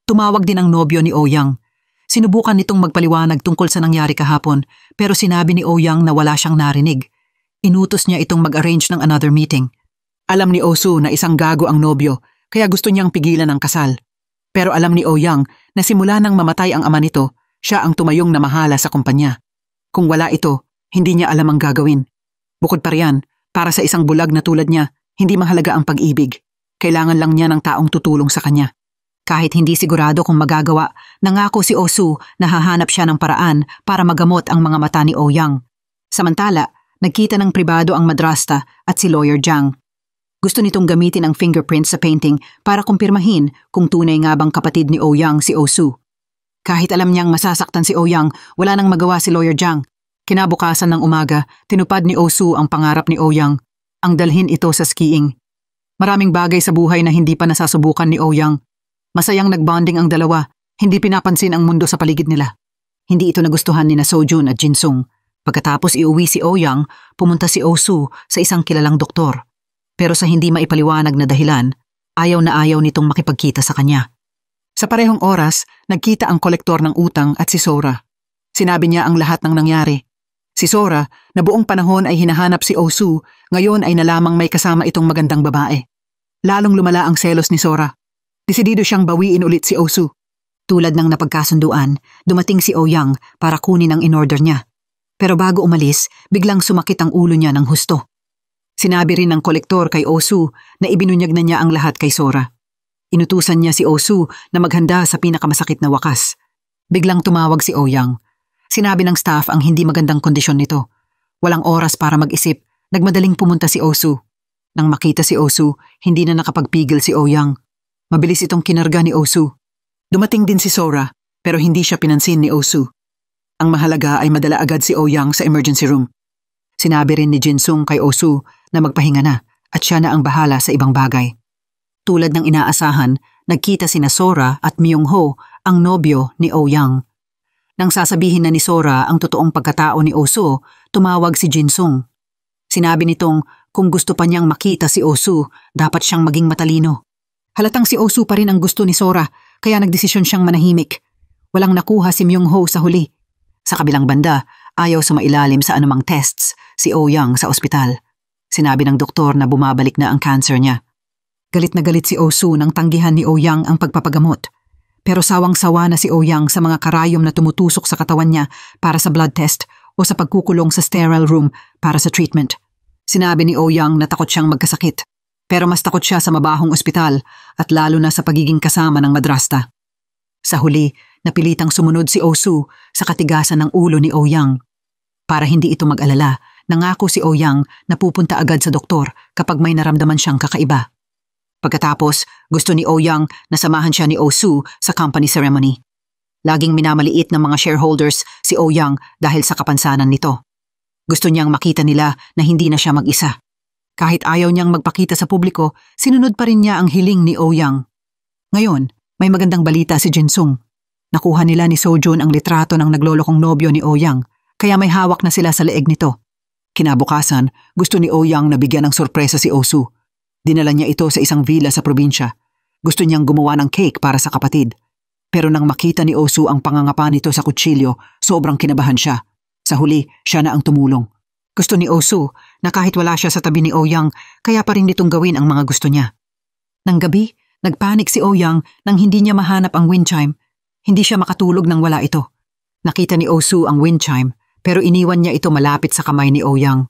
Tumawag din ang nobyo ni Ouyang. Sinubukan nitong magpaliwanag tungkol sa nangyari kahapon pero sinabi ni Ouyang na wala siyang narinig. Inutos niya itong mag-arrange ng another meeting. Alam ni Osu na isang gago ang nobyo kaya gusto niyang pigilan ang kasal. Pero alam ni Ouyang na simula nang mamatay ang ama nito, siya ang tumayong namahala sa kumpanya. Kung wala ito, hindi niya alam ang gagawin. Bukod pa riyan, para sa isang bulag na tulad niya, hindi mahalaga ang pag-ibig. Kailangan lang niya ng taong tutulong sa kanya. Kahit hindi sigurado kung magagawa, nangako si Osu na hahanap siya ng paraan para magamot ang mga mata ni Ouyang. Samantala, nagkita ng pribado ang madrasta at si Lawyer Jiang. Gusto nitong gamitin ang fingerprints sa painting para kumpirmahin kung tunay nga bang kapatid ni Ouyang si Osu. Kahit alam niyang masasaktan si Ouyang, wala nang magawa si Lawyer Jiang. Kinabukasan ng umaga, tinupad ni Osu ang pangarap ni Ouyang, ang dalhin ito sa skiing. Maraming bagay sa buhay na hindi pa nasasubukan ni Ouyang. Masayang nagbonding ang dalawa, hindi pinapansin ang mundo sa paligid nila. Hindi ito nagustuhan ni na Sojun at Jinsung. Pagkatapos iuwi si Ouyang, pumunta si Osu sa isang kilalang doktor. Pero sa hindi maipaliwanag na dahilan, ayaw na ayaw nitong makipagkita sa kanya. Sa parehong oras, nagkita ang kolektor ng utang at si Sora. Sinabi niya ang lahat ng nangyari. Si Sora, na buong panahon ay hinahanap si Osu, ngayon ay nalamang may kasama itong magandang babae. Lalong lumala ang selos ni Sora. Desidido siyang bawiin ulit si Osu. Tulad ng napagkasunduan, dumating si Ouyang para kunin ang in-order niya. Pero bago umalis, biglang sumakit ang ulo niya ng husto. Sinabi rin ng kolektor kay Osu na ibinunyag na niya ang lahat kay Sora. Inutusan niya si Osu na maghanda sa pinakamasakit na wakas. Biglang tumawag si Ouyang. Sinabi ng staff ang hindi magandang kondisyon nito. Walang oras para mag-isip, nagmadaling pumunta si Osu. Nang makita si Osu, hindi na nakapagpigil si Ouyang. Mabilis itong kinarga ni Osu. Dumating din si Sora, pero hindi siya pinansin ni Osu. Ang mahalaga ay madala agad si Ouyang sa emergency room. Sinabi rin ni Jinsung kay Osu na magpahinga na at siya na ang bahala sa ibang bagay. Tulad ng inaasahan, nagkita sina Sora at Myung-ho, ang nobyo ni Oh-young. Nang sasabihin na ni Sora ang totoong pagkatao ni Osu, tumawag si Jinsung. Sinabi nitong kung gusto pa niyang makita si Osu, dapat siyang maging matalino. Halatang si Osu pa rin ang gusto ni Sora, kaya nagdesisyon siyang manahimik. Walang nakuha si Myung-ho sa huli. Sa kabilang banda, ayaw sumailalim sa anumang tests si Oh-young sa ospital. Sinabi ng doktor na bumabalik na ang cancer niya. Galit na galit si Osu nang tanggihan ni Oh-young ang pagpapagamot. Pero sawang-sawa na si Oh-young sa mga karayom na tumutusok sa katawan niya para sa blood test o sa pagkukulong sa sterile room para sa treatment. Sinabi ni Oh-young na takot siyang magkasakit. Pero mas takot siya sa mabahong ospital at lalo na sa pagiging kasama ng madrasta. Sa huli, napilitang sumunod si Osu sa katigasan ng ulo ni Oh-young. Para hindi ito mag-alala, nangako si Oh-young na pupunta agad sa doktor kapag may naramdaman siyang kakaiba. Pagkatapos, gusto ni Oh-young na samahan siya ni Osu sa company ceremony. Laging minamaliit ng mga shareholders si Oh-young dahil sa kapansanan nito. Gusto niyang makita nila na hindi na siya mag-isa. Kahit ayaw niyang magpakita sa publiko, sinunod pa rin niya ang hiling ni Oh-young. Ngayon, may magandang balita si Jinsung. Nakuha nila ni Sojun ang litrato ng naglolokong nobyo ni Oh-young, kaya may hawak na sila sa leeg nito. Kinabukasan, gusto ni Oh-young na bigyan ng sorpresa si Osu. Dinala niya ito sa isang villa sa probinsya. Gusto niyang gumawa ng cake para sa kapatid. Pero nang makita ni Osu ang pangangapa nito sa kutsilyo, sobrang kinabahan siya. Sa huli, siya na ang tumulong. Gusto ni Osu na kahit wala siya sa tabi ni Oh-young, kaya pa rin nitong gawin ang mga gusto niya. Nang gabi, nagpanik si Oh-young nang hindi niya mahanap ang wind chime. Hindi siya makatulog nang wala ito. Nakita ni Osu ang wind chime, pero iniwan niya ito malapit sa kamay ni Oh-young.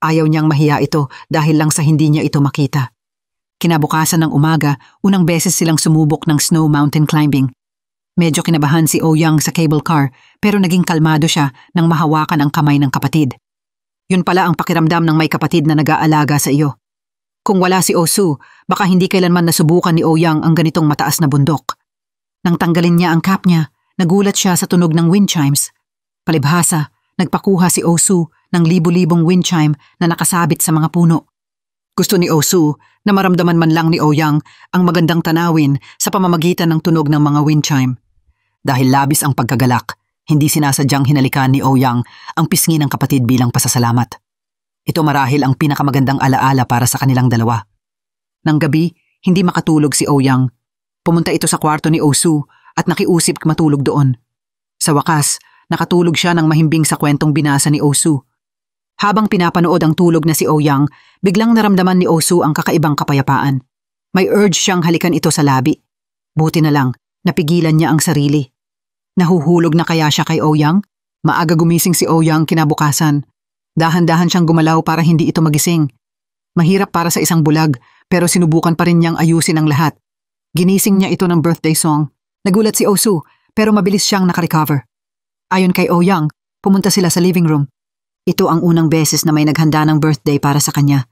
Ayaw niyang mahiya ito dahil lang sa hindi niya ito makita. Kinabukasan ng umaga, unang beses silang sumubok ng snow mountain climbing. Medyo kinabahan si Oh-young sa cable car pero naging kalmado siya nang mahawakan ang kamay ng kapatid. Yun pala ang pakiramdam ng may kapatid na nag-aalaga sa iyo. Kung wala si Osu, baka hindi kailanman nasubukan ni Oh-young ang ganitong mataas na bundok. Nang tanggalin niya ang cap niya, nagulat siya sa tunog ng wind chimes. Palibhasa, nagpakuha si Osu ng libu-libong wind chime na nakasabit sa mga puno. Gusto ni Osu na maramdaman man lang ni Oh-young ang magandang tanawin sa pamamagitan ng tunog ng mga wind chime. Dahil labis ang pagkagalak, hindi sinasadyang hinalikan ni Oh-young ang pisngi ng kapatid bilang pasasalamat. Ito marahil ang pinakamagandang alaala para sa kanilang dalawa. Nang gabi, hindi makatulog si Oh-young. Pumunta ito sa kwarto ni Osu at nakiusip matulog doon. Sa wakas, nakatulog siya ng mahimbing sa kwentong binasa ni Osu. Habang pinapanood ang tulog na si Oh-young, biglang naramdaman ni Osu ang kakaibang kapayapaan. May urge siyang halikan ito sa labi. Buti na lang, napigilan niya ang sarili. Nahuhulog na kaya siya kay Oh-young? Maaga gumising si Oh-young kinabukasan. Dahan-dahan siyang gumalaw para hindi ito magising. Mahirap para sa isang bulag, pero sinubukan pa rin niyang ayusin ang lahat. Ginising niya ito ng birthday song. Nagulat si Osu, pero mabilis siyang nakarecover. Ayon kay Oh-young, pumunta sila sa living room. Ito ang unang beses na may naghanda ng birthday para sa kanya.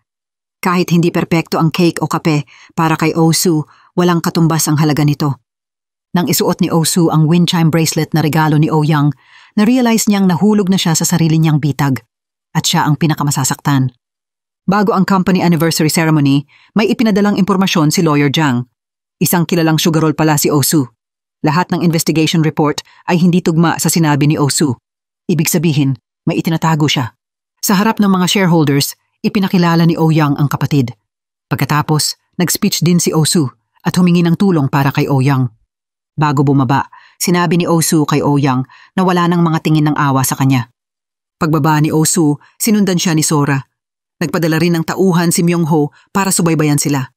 Kahit hindi perpekto ang cake o kape, para kay Osu, walang katumbas ang halaga nito. Nang isuot ni Osu ang wind chime bracelet na regalo ni Oh-young, na-realize niyang nahulog na siya sa sarili niyang bitag. At siya ang pinakamasasaktan. Bago ang company anniversary ceremony, may ipinadalang impormasyon si Lawyer Jiang. Isang kilalang sugarol pala si Osu. Lahat ng investigation report ay hindi tugma sa sinabi ni Osu. Ibig sabihin, may itinatago siya. Sa harap ng mga shareholders, ipinakilala ni Oh-young ang kapatid. Pagkatapos, nag-speech din si Osu at humingi ng tulong para kay Oh-young. Bago bumaba, sinabi ni Osu kay Oh-young na wala nang mga tingin ng awa sa kanya. Pagbaba ni Osu, sinundan siya ni Sora. Nagpadala rin ng tauhan si Myung-ho para subaybayan sila.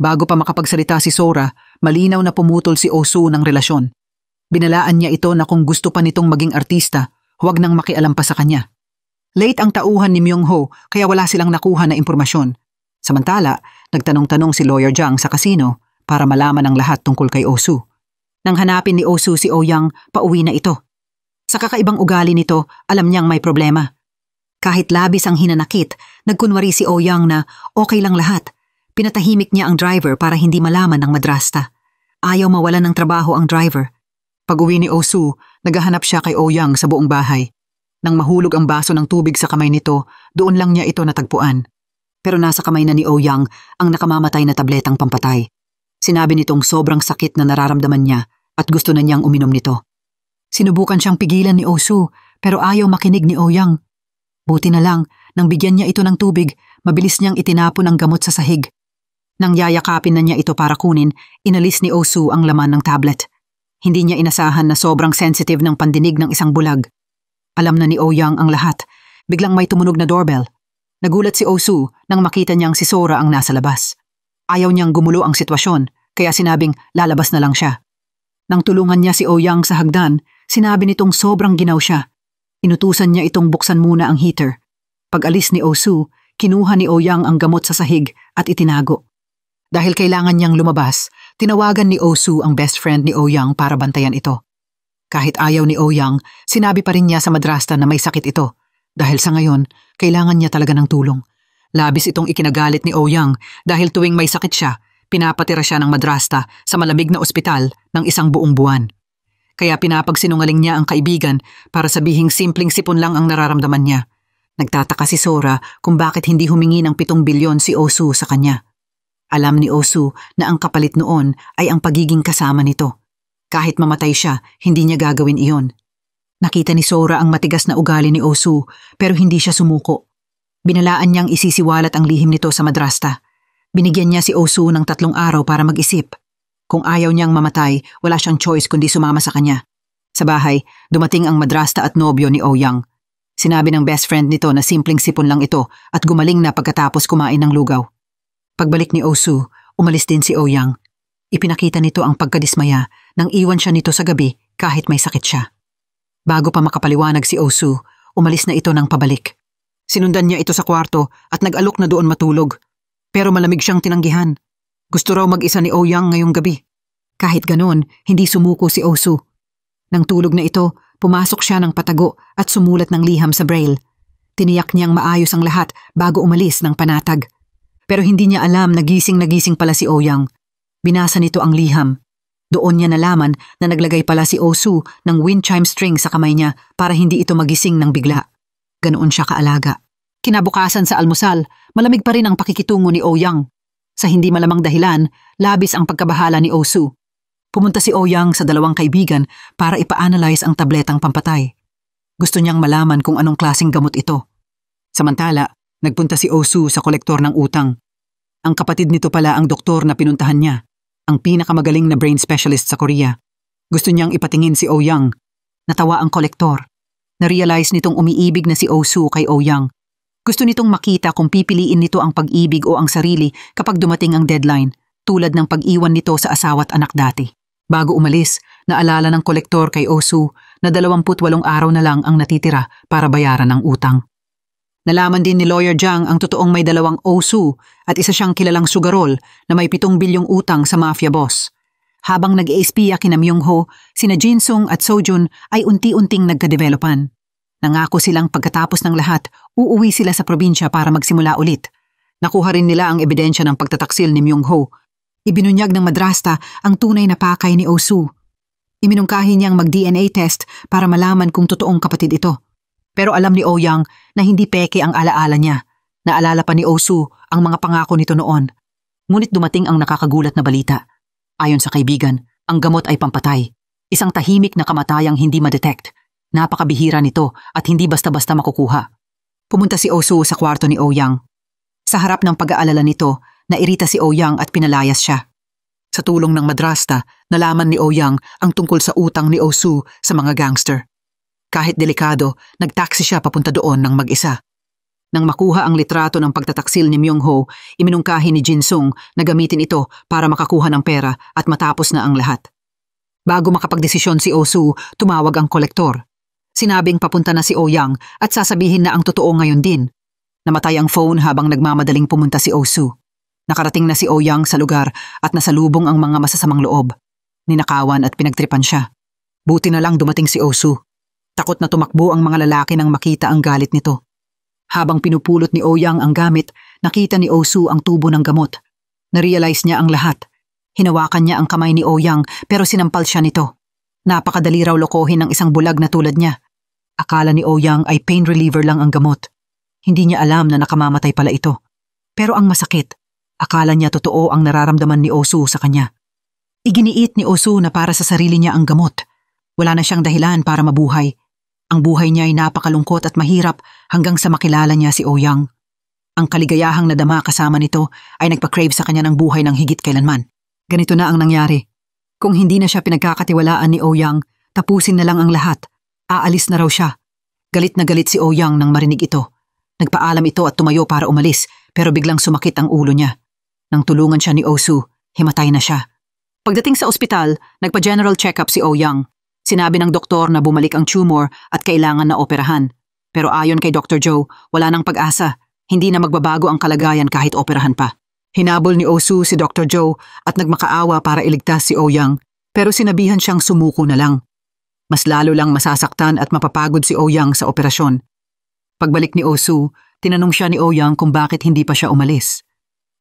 Bago pa makapagsalita si Sora, malinaw na pumutol si Osu ng relasyon. Binalaan niya ito na kung gusto pa nitong maging artista, huwag nang makialam pa sa kanya. Late ang tauhan ni Myung-ho kaya wala silang nakuha na impormasyon. Samantala, nagtanong-tanong si Lawyer Jiang sa kasino para malaman ang lahat tungkol kay Osu. Nang hanapin ni Osu si Oh-young, pauwi na ito. Sa kakaibang ugali nito, alam niyang may problema. Kahit labis ang hinanakit, nagkunwari si Oh-young na okay lang lahat. Pinatahimik niya ang driver para hindi malaman ng madrasta. Ayaw mawalan ng trabaho ang driver. Pag-uwi ni Osu, naghahanap siya kay Oh-young sa buong bahay. Nang mahulog ang baso ng tubig sa kamay nito, doon lang niya ito natagpuan. Pero nasa kamay na ni Ouyang ang nakamamatay na tabletang pampatay. Sinabi nitong sobrang sakit na nararamdaman niya at gusto na niyang uminom nito. Sinubukan siyang pigilan ni Osu pero ayaw makinig ni Ouyang. Buti na lang, nang bigyan niya ito ng tubig, mabilis niyang itinapon ang gamot sa sahig. Nang yayakapin na niya ito para kunin, inalis ni Osu ang laman ng tablet. Hindi niya inasahan na sobrang sensitive ng pandinig ng isang bulag. Alam na ni Ouyang ang lahat. Biglang may tumunog na doorbell. Nagulat si Osu nang makita niyang si Sora ang nasa labas. Ayaw niyang gumulo ang sitwasyon, kaya sinabing lalabas na lang siya. Nang tulungan niya si Ouyang sa hagdan, sinabi nitong sobrang ginaw siya. Inutusan niya itong buksan muna ang heater. Pag-alis ni Osu, kinuha ni Ouyang ang gamot sa sahig at itinago. Dahil kailangan niyang lumabas, tinawagan ni Osu ang best friend ni Ouyang para bantayan ito. Kahit ayaw ni Ouyang, sinabi pa rin niya sa madrasta na may sakit ito. Dahil sa ngayon, kailangan niya talaga ng tulong. Labis itong ikinagalit ni Ouyang dahil tuwing may sakit siya, pinapatira siya ng madrasta sa malamig na ospital ng isang buong buwan. Kaya pinapagsinungaling niya ang kaibigan para sabihing simpleng sipon lang ang nararamdaman niya. Nagtataka si Sora kung bakit hindi humingi ng 7 bilyon si Osu sa kanya. Alam ni Osu na ang kapalit noon ay ang pagiging kasama nito. Kahit mamatay siya, hindi niya gagawin iyon. Nakita ni Sora ang matigas na ugali ni Osu pero hindi siya sumuko. Binalaan niyang isisiwalat ang lihim nito sa madrasta. Binigyan niya si Osu ng 3 araw para mag-isip. Kung ayaw niyang mamatay, wala siyang choice kundi sumama sa kanya. Sa bahay, dumating ang madrasta at nobyo ni Ouyang. Sinabi ng best friend nito na simpleng sipon lang ito at gumaling na pagkatapos kumain ng lugaw. Pagbalik ni Osu, umalis din si Ouyang. Ipinakita nito ang pagkadismaya nang iwan siya nito sa gabi kahit may sakit siya. Bago pa makapaliwanag si Osu, umalis na ito ng pabalik. Sinundan niya ito sa kwarto at nag-alok na doon matulog. Pero malamig siyang tinanggihan. Gusto raw mag-isa ni Ouyang ngayong gabi. Kahit ganon, hindi sumuko si Osu. Nang tulog na ito, pumasok siya ng patago at sumulat ng liham sa braille. Tiniyak niyang maayos ang lahat bago umalis ng panatag. Pero hindi niya alam na gising pala si Ouyang. Binasa nito ang liham. Doon niya nalaman na naglagay pala si Osu ng wind chime string sa kamay niya para hindi ito magising ng bigla. Ganoon siya kaalaga. Kinabukasan sa almusal, malamig pa rin ang pakikitungo ni Ouyang. Sa hindi malamang dahilan, labis ang pagkabahala ni Osu. Pumunta si Ouyang sa 2 kaibigan para ipa-analyze ang tabletang pampatay. Gusto niyang malaman kung anong klaseng gamot ito. Samantala, nagpunta si Osu sa kolektor ng utang. Ang kapatid nito pala ang doktor na pinuntahan niya. Ang pinakamagaling na brain specialist sa Korea. Gusto niyang ipatingin si Ouyang. Natawa ang kolektor. Na-realize nitong umiibig na si Osu kay Ouyang. Gusto nitong makita kung pipiliin nito ang pag-ibig o ang sarili kapag dumating ang deadline, tulad ng pag-iwan nito sa asawa at anak dati. Bago umalis, naalala ng kolektor kay Osu na 28 araw na lang ang natitira para bayaran ang utang. Nalaman din ni Lawyer Jiang ang totoong may 2 Osu at isa siyang kilalang sugarol na may 7 bilyong utang sa mafia boss. Habang nag-espiya kina Myung-ho, sina Jin-sung at Sojun ay unti-unting nagkadevelopan. Nangako silang pagkatapos ng lahat, uuwi sila sa probinsya para magsimula ulit. Nakuha rin nila ang ebidensya ng pagtataksil ni Myung-ho. Ibinunyag ng madrasta ang tunay na pakay ni Osu. Iminungkahi niyang mag-DNA test para malaman kung totoong kapatid ito. Pero alam ni Ouyang na hindi peke ang alaala niya. Naalala pa ni Osu ang mga pangako nito noon. Ngunit dumating ang nakakagulat na balita. Ayon sa kaibigan, ang gamot ay pampatay. Isang tahimik na kamatayang hindi ma-detect. Napakabihira nito at hindi basta-basta makukuha. Pumunta si Osu sa kwarto ni Ouyang. Sa harap ng pag-aalala nito, nairita si Ouyang at pinalayas siya. Sa tulong ng madrasta, nalaman ni Ouyang ang tungkol sa utang ni Osu sa mga gangster. Kahit delikado, nagtaksi siya papunta doon ng mag-isa. Nang makuha ang litrato ng pagtataksil ni Myung-ho, iminungkahi ni Jin-sung na gamitin ito para makakuha ng pera at matapos na ang lahat. Bago makapagdesisyon si Osu, tumawag ang kolektor. Sinabing papunta na si Ouyang at sasabihin na ang totoo ngayon din. Namatay ang phone habang nagmamadaling pumunta si Osu. Nakarating na si Ouyang sa lugar at nasalubong ang mga masasamang loob. Ninakawan at pinagtripan siya. Buti na lang dumating si Osu. Takot na tumakbo ang mga lalaki nang makita ang galit nito. Habang pinupulot ni Ouyang ang gamit, nakita ni Osu ang tubo ng gamot. Narealize niya ang lahat. Hinawakan niya ang kamay ni Ouyang pero sinampal siya nito. Napakadali raw lokohin ng isang bulag na tulad niya. Akala ni Ouyang ay pain reliever lang ang gamot. Hindi niya alam na nakamamatay pala ito. Pero ang masakit, akala niya totoo ang nararamdaman ni Osu sa kanya. Iginiit ni Osu na para sa sarili niya ang gamot. Wala na siyang dahilan para mabuhay. Ang buhay niya ay napakalungkot at mahirap hanggang sa makilala niya si Ouyang. Ang kaligayahang nadama kasama nito ay nagpa-crave sa kanya ng buhay ng higit kailanman. Ganito na ang nangyari. Kung hindi na siya pinagkakatiwalaan ni Ouyang, tapusin na lang ang lahat. Aalis na raw siya. Galit na galit si Ouyang nang marinig ito. Nagpaalam ito at tumayo para umalis pero biglang sumakit ang ulo niya. Nang tulungan siya ni Osu, himatay na siya. Pagdating sa ospital, nagpa-general check-up si Ouyang. Sinabi ng doktor na bumalik ang tumor at kailangan na operahan. Pero ayon kay Dr. Joe, wala nang pag-asa. Hindi na magbabago ang kalagayan kahit operahan pa. Hinabol ni Osu si Dr. Joe at nagmakaawa para iligtas si Ouyang pero sinabihan siyang sumuko na lang. Mas lalo lang masasaktan at mapapagod si Ouyang sa operasyon. Pagbalik ni Osu, tinanong siya ni Ouyang kung bakit hindi pa siya umalis.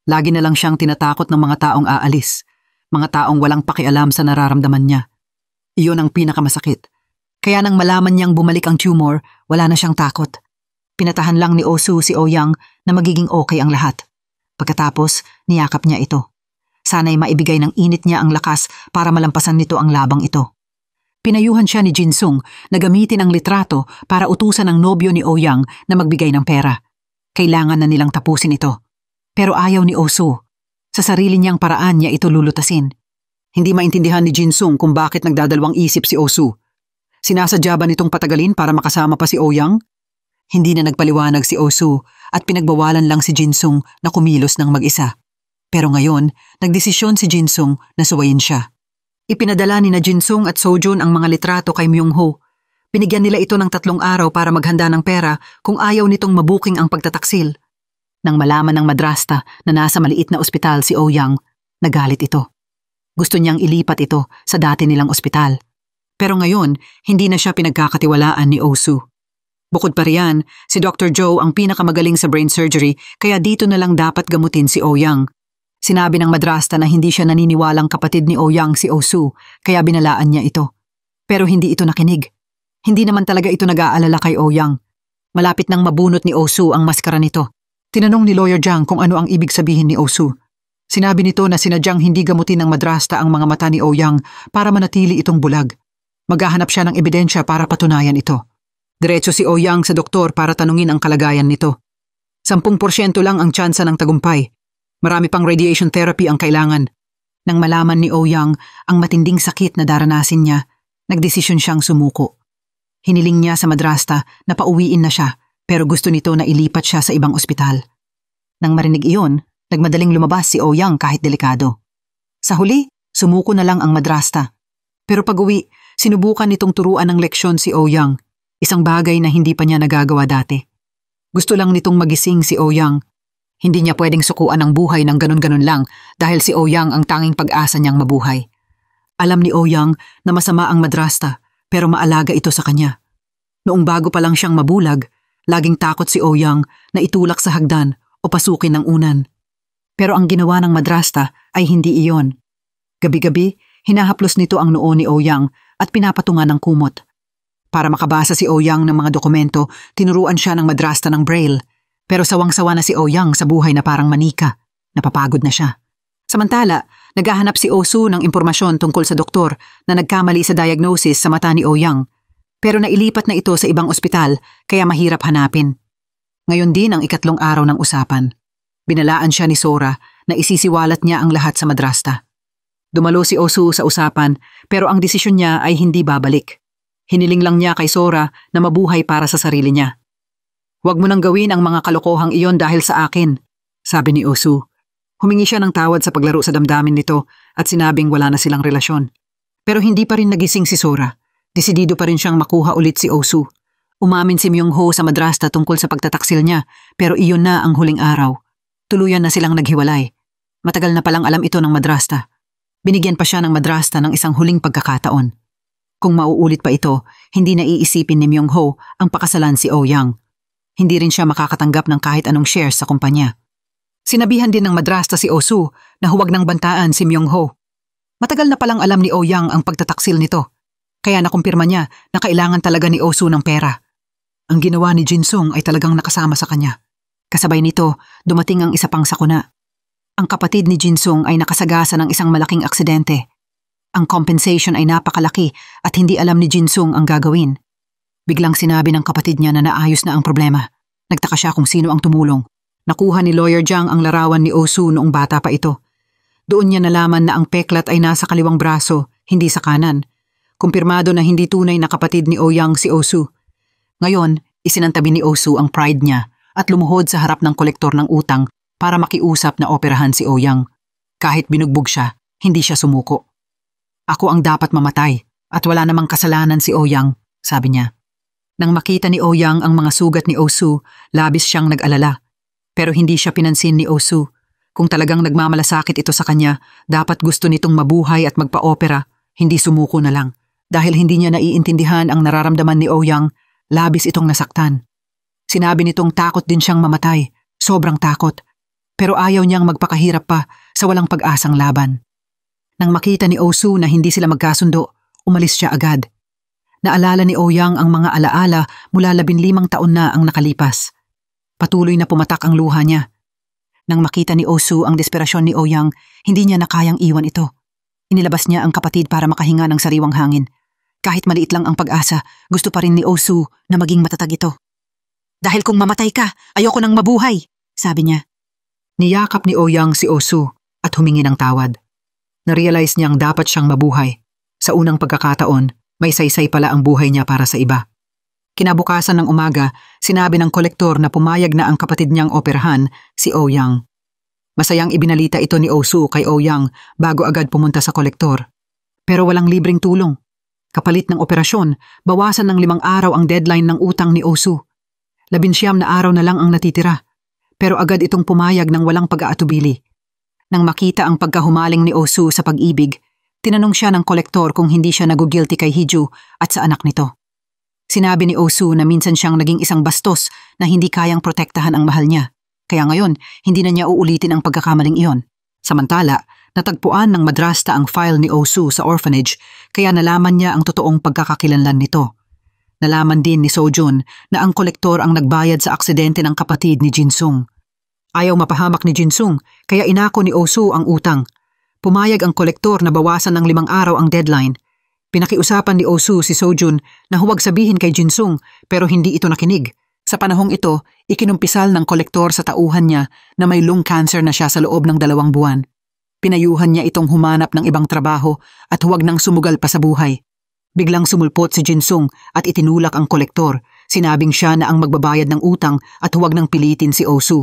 Lagi na lang siyang tinatakot ng mga taong aalis, mga taong walang pakialam sa nararamdaman niya. Iyon ang pinakamasakit. Kaya nang malaman niyang bumalik ang tumor, wala na siyang takot. Pinatahan lang ni Osu si Ouyang na magiging okay ang lahat. Pagkatapos, niyakap niya ito. Sana'y maibigay ng init niya ang lakas para malampasan nito ang labang ito. Pinayuhan siya ni Jinsung na gamitin ang litrato para utusan ang nobyo ni Ouyang na magbigay ng pera. Kailangan na nilang tapusin ito. Pero ayaw ni Osu. Sa sarili niyang paraan niya ito lulutasin. Hindi maintindihan ni Jinsung kung bakit nagdadalawang isip si Osu. Sinasadya ba nitong patagalin para makasama pa si Ouyang? Hindi na nagpaliwanag si Osu at pinagbawalan lang si Jinsung na kumilos ng mag-isa. Pero ngayon, nagdesisyon si Jinsung na suwayin siya. Ipinadala ni na Jinsung at Sojun ang mga litrato kay Myung-ho. Binigyan nila ito ng 3 araw para maghanda ng pera kung ayaw nitong mabuking ang pagtataksil. Nang malaman ng madrasta na nasa maliit na ospital si Ouyang, nagalit ito. Gusto niyang ilipat ito sa dati nilang ospital. Pero ngayon, hindi na siya pinagkakatiwalaan ni Osu. Bukod pa riyan, si Dr. Joe ang pinakamagaling sa brain surgery kaya dito na lang dapat gamutin si Ouyang. Sinabi ng madrasta na hindi siya naniniwalang kapatid ni Ouyang si Osu, kaya binalaan niya ito. Pero hindi ito nakinig. Hindi naman talaga ito nag-aalala kay Ouyang. Malapit nang mabunot ni Osu ang maskara nito. Tinanong ni Lawyer Jiang kung ano ang ibig sabihin ni Osu. Sinabi nito na sinadyang hindi gamutin ng madrasta ang mga mata ni Ouyang para manatili itong bulag. Maghahanap siya ng ebidensya para patunayan ito. Diretso si Ouyang sa doktor para tanungin ang kalagayan nito. 10% lang ang tsansa ng tagumpay. Marami pang radiation therapy ang kailangan. Nang malaman ni Ouyang ang matinding sakit na daranasin niya, nagdesisyon siyang sumuko. Hiniling niya sa madrasta na pauwiin na siya pero gusto nito na ilipat siya sa ibang ospital. Nang marinig iyon, nagmadaling lumabas si Ouyang kahit delikado. Sa huli, sumuko na lang ang madrasta. Pero pag-uwi, sinubukan nitong turuan ng leksyon si Ouyang, isang bagay na hindi pa niya nagagawa dati. Gusto lang nitong magising si Ouyang. Hindi niya pwedeng sukuan ang buhay ng ganun-ganun lang dahil si Ouyang ang tanging pag-asa niyang mabuhay. Alam ni Ouyang na masama ang madrasta pero maalaga ito sa kanya. Noong bago pa lang siyang mabulag, laging takot si Ouyang na itulak sa hagdan o pasukin ng unan. Pero ang ginawa ng madrasta ay hindi iyon. Gabi-gabi, hinahaplos nito ang noo ni Ouyang at pinapatungan ng kumot. Para makabasa si Ouyang ng mga dokumento, tinuruan siya ng madrasta ng Braille. Pero sawang-sawa na si Ouyang sa buhay na parang manika. Napapagod na siya. Samantala, naghahanap si Osu ng impormasyon tungkol sa doktor na nagkamali sa diagnosis sa mata ni Ouyang. Pero nailipat na ito sa ibang ospital kaya mahirap hanapin. Ngayon din ang 3 araw ng usapan. Binalaan siya ni Sora na isisiwalat niya ang lahat sa madrasta. Dumalo si Osu sa usapan pero ang desisyon niya ay hindi babalik. Hiniling lang niya kay Sora na mabuhay para sa sarili niya. "Huwag mo nang gawin ang mga kalokohang iyon dahil sa akin," sabi ni Osu. Humingi siya ng tawad sa paglaro sa damdamin nito at sinabing wala na silang relasyon. Pero hindi pa rin nagising si Sora. Desidido pa rin siyang makuha ulit si Osu. Umamin si Myung-ho sa madrasta tungkol sa pagtataksil niya pero iyon na ang huling araw. Tuluyan na silang naghiwalay. Matagal na palang alam ito ng madrasta. Binigyan pa siya ng madrasta ng isang huling pagkakataon. Kung mauulit pa ito, hindi na iisipin ni Myung-ho ang pakasalan si Ouyang. Hindi rin siya makakatanggap ng kahit anong shares sa kumpanya. Sinabihan din ng madrasta si Osu na huwag nang bantaan si Myung-ho. Matagal na palang alam ni Ouyang ang pagtataksil nito. Kaya nakumpirma niya na kailangan talaga ni Osu ng pera. Ang ginawa ni Jinsung ay talagang nakasama sa kanya. Kasabay nito, dumating ang isa pang sakuna. Ang kapatid ni Jinsung ay nakasagasa ng isang malaking aksidente. Ang compensation ay napakalaki at hindi alam ni Jinsung ang gagawin. Biglang sinabi ng kapatid niya na naayos na ang problema. Nagtaka siya kung sino ang tumulong. Nakuha ni Lawyer Jiang ang larawan ni Osu noong bata pa ito. Doon niya nalaman na ang peklat ay nasa kaliwang braso, hindi sa kanan. Kumpirmado na hindi tunay na kapatid ni Ouyang si Osu. Ngayon, isinantabi ni Osu ang pride niya at lumuhod sa harap ng kolektor ng utang para makiusap na operahan si Ouyang. Kahit binugbog siya, hindi siya sumuko. Ako ang dapat mamatay at wala namang kasalanan si Ouyang, sabi niya. Nang makita ni Ouyang ang mga sugat ni Osu, labis siyang nag-alala. Pero hindi siya pinansin ni Osu. Kung talagang nagmamalasakit ito sa kanya, dapat gusto nitong mabuhay at magpa-opera, hindi sumuko na lang. Dahil hindi niya naiintindihan ang nararamdaman ni Ouyang, labis itong nasaktan. Sinabi nitong takot din siyang mamatay, sobrang takot. Pero ayaw niyang magpakahirap pa sa walang pag-asang laban. Nang makita ni Osu na hindi sila magkasundo, umalis siya agad. Naalala ni Ouyang ang mga alaala mula 15 taon na ang nakalipas. Patuloy na pumatak ang luha niya. Nang makita ni Osu ang desperasyon ni Ouyang, hindi niya nakayang iwan ito. Inilabas niya ang kapatid para makahinga ng sariwang hangin. Kahit maliit lang ang pag-asa, gusto pa rin ni Osu na maging matatag ito. Dahil kung mamatay ka, ayoko nang mabuhay, sabi niya. Niyakap ni Ouyang si Osu at humingi ng tawad. Narealize niyang dapat siyang mabuhay. Sa unang pagkakataon, may saysay pala ang buhay niya para sa iba. Kinabukasan ng umaga, sinabi ng kolektor na pumayag na ang kapatid niyang operahan, si Ouyang. Masayang ibinalita ito ni Osu kay Ouyang bago agad pumunta sa kolektor. Pero walang libreng tulong. Kapalit ng operasyon, bawasan ng 5 araw ang deadline ng utang ni Osu. 19 na araw na lang ang natitira. Pero agad itong pumayag ng walang pag-aatubili. Nang makita ang pagkahumaling ni Osu sa pag-ibig, tinanong siya ng kolektor kung hindi siya nagugilty kay Hiju at sa anak nito. Sinabi ni Osu na minsan siyang naging isang bastos na hindi kayang protektahan ang mahal niya. Kaya ngayon, hindi na niya uulitin ang pagkakamaling iyon. Samantala, natagpuan ng madrasta ang file ni Osu sa orphanage kaya nalaman niya ang totoong pagkakakilanlan nito. Nalaman din ni Sojun na ang kolektor ang nagbayad sa aksidente ng kapatid ni Jinsung. Ayaw mapahamak ni Jinsung kaya inako ni Osu ang utang. Pumayag ang kolektor na bawasan ng 5 araw ang deadline. Pinakiusapan ni Osu si Sojun na huwag sabihin kay Jinsung pero hindi ito nakinig. Sa panahong ito, ikinumpisal ng kolektor sa tauhan niya na may lung cancer na siya sa loob ng 2 buwan. Pinayuhan niya itong humanap ng ibang trabaho at huwag nang sumugal pa sa buhay. Biglang sumulpot si Jinsung at itinulak ang kolektor. Sinabing siya na ang magbabayad ng utang at huwag nang pilitin si Osu.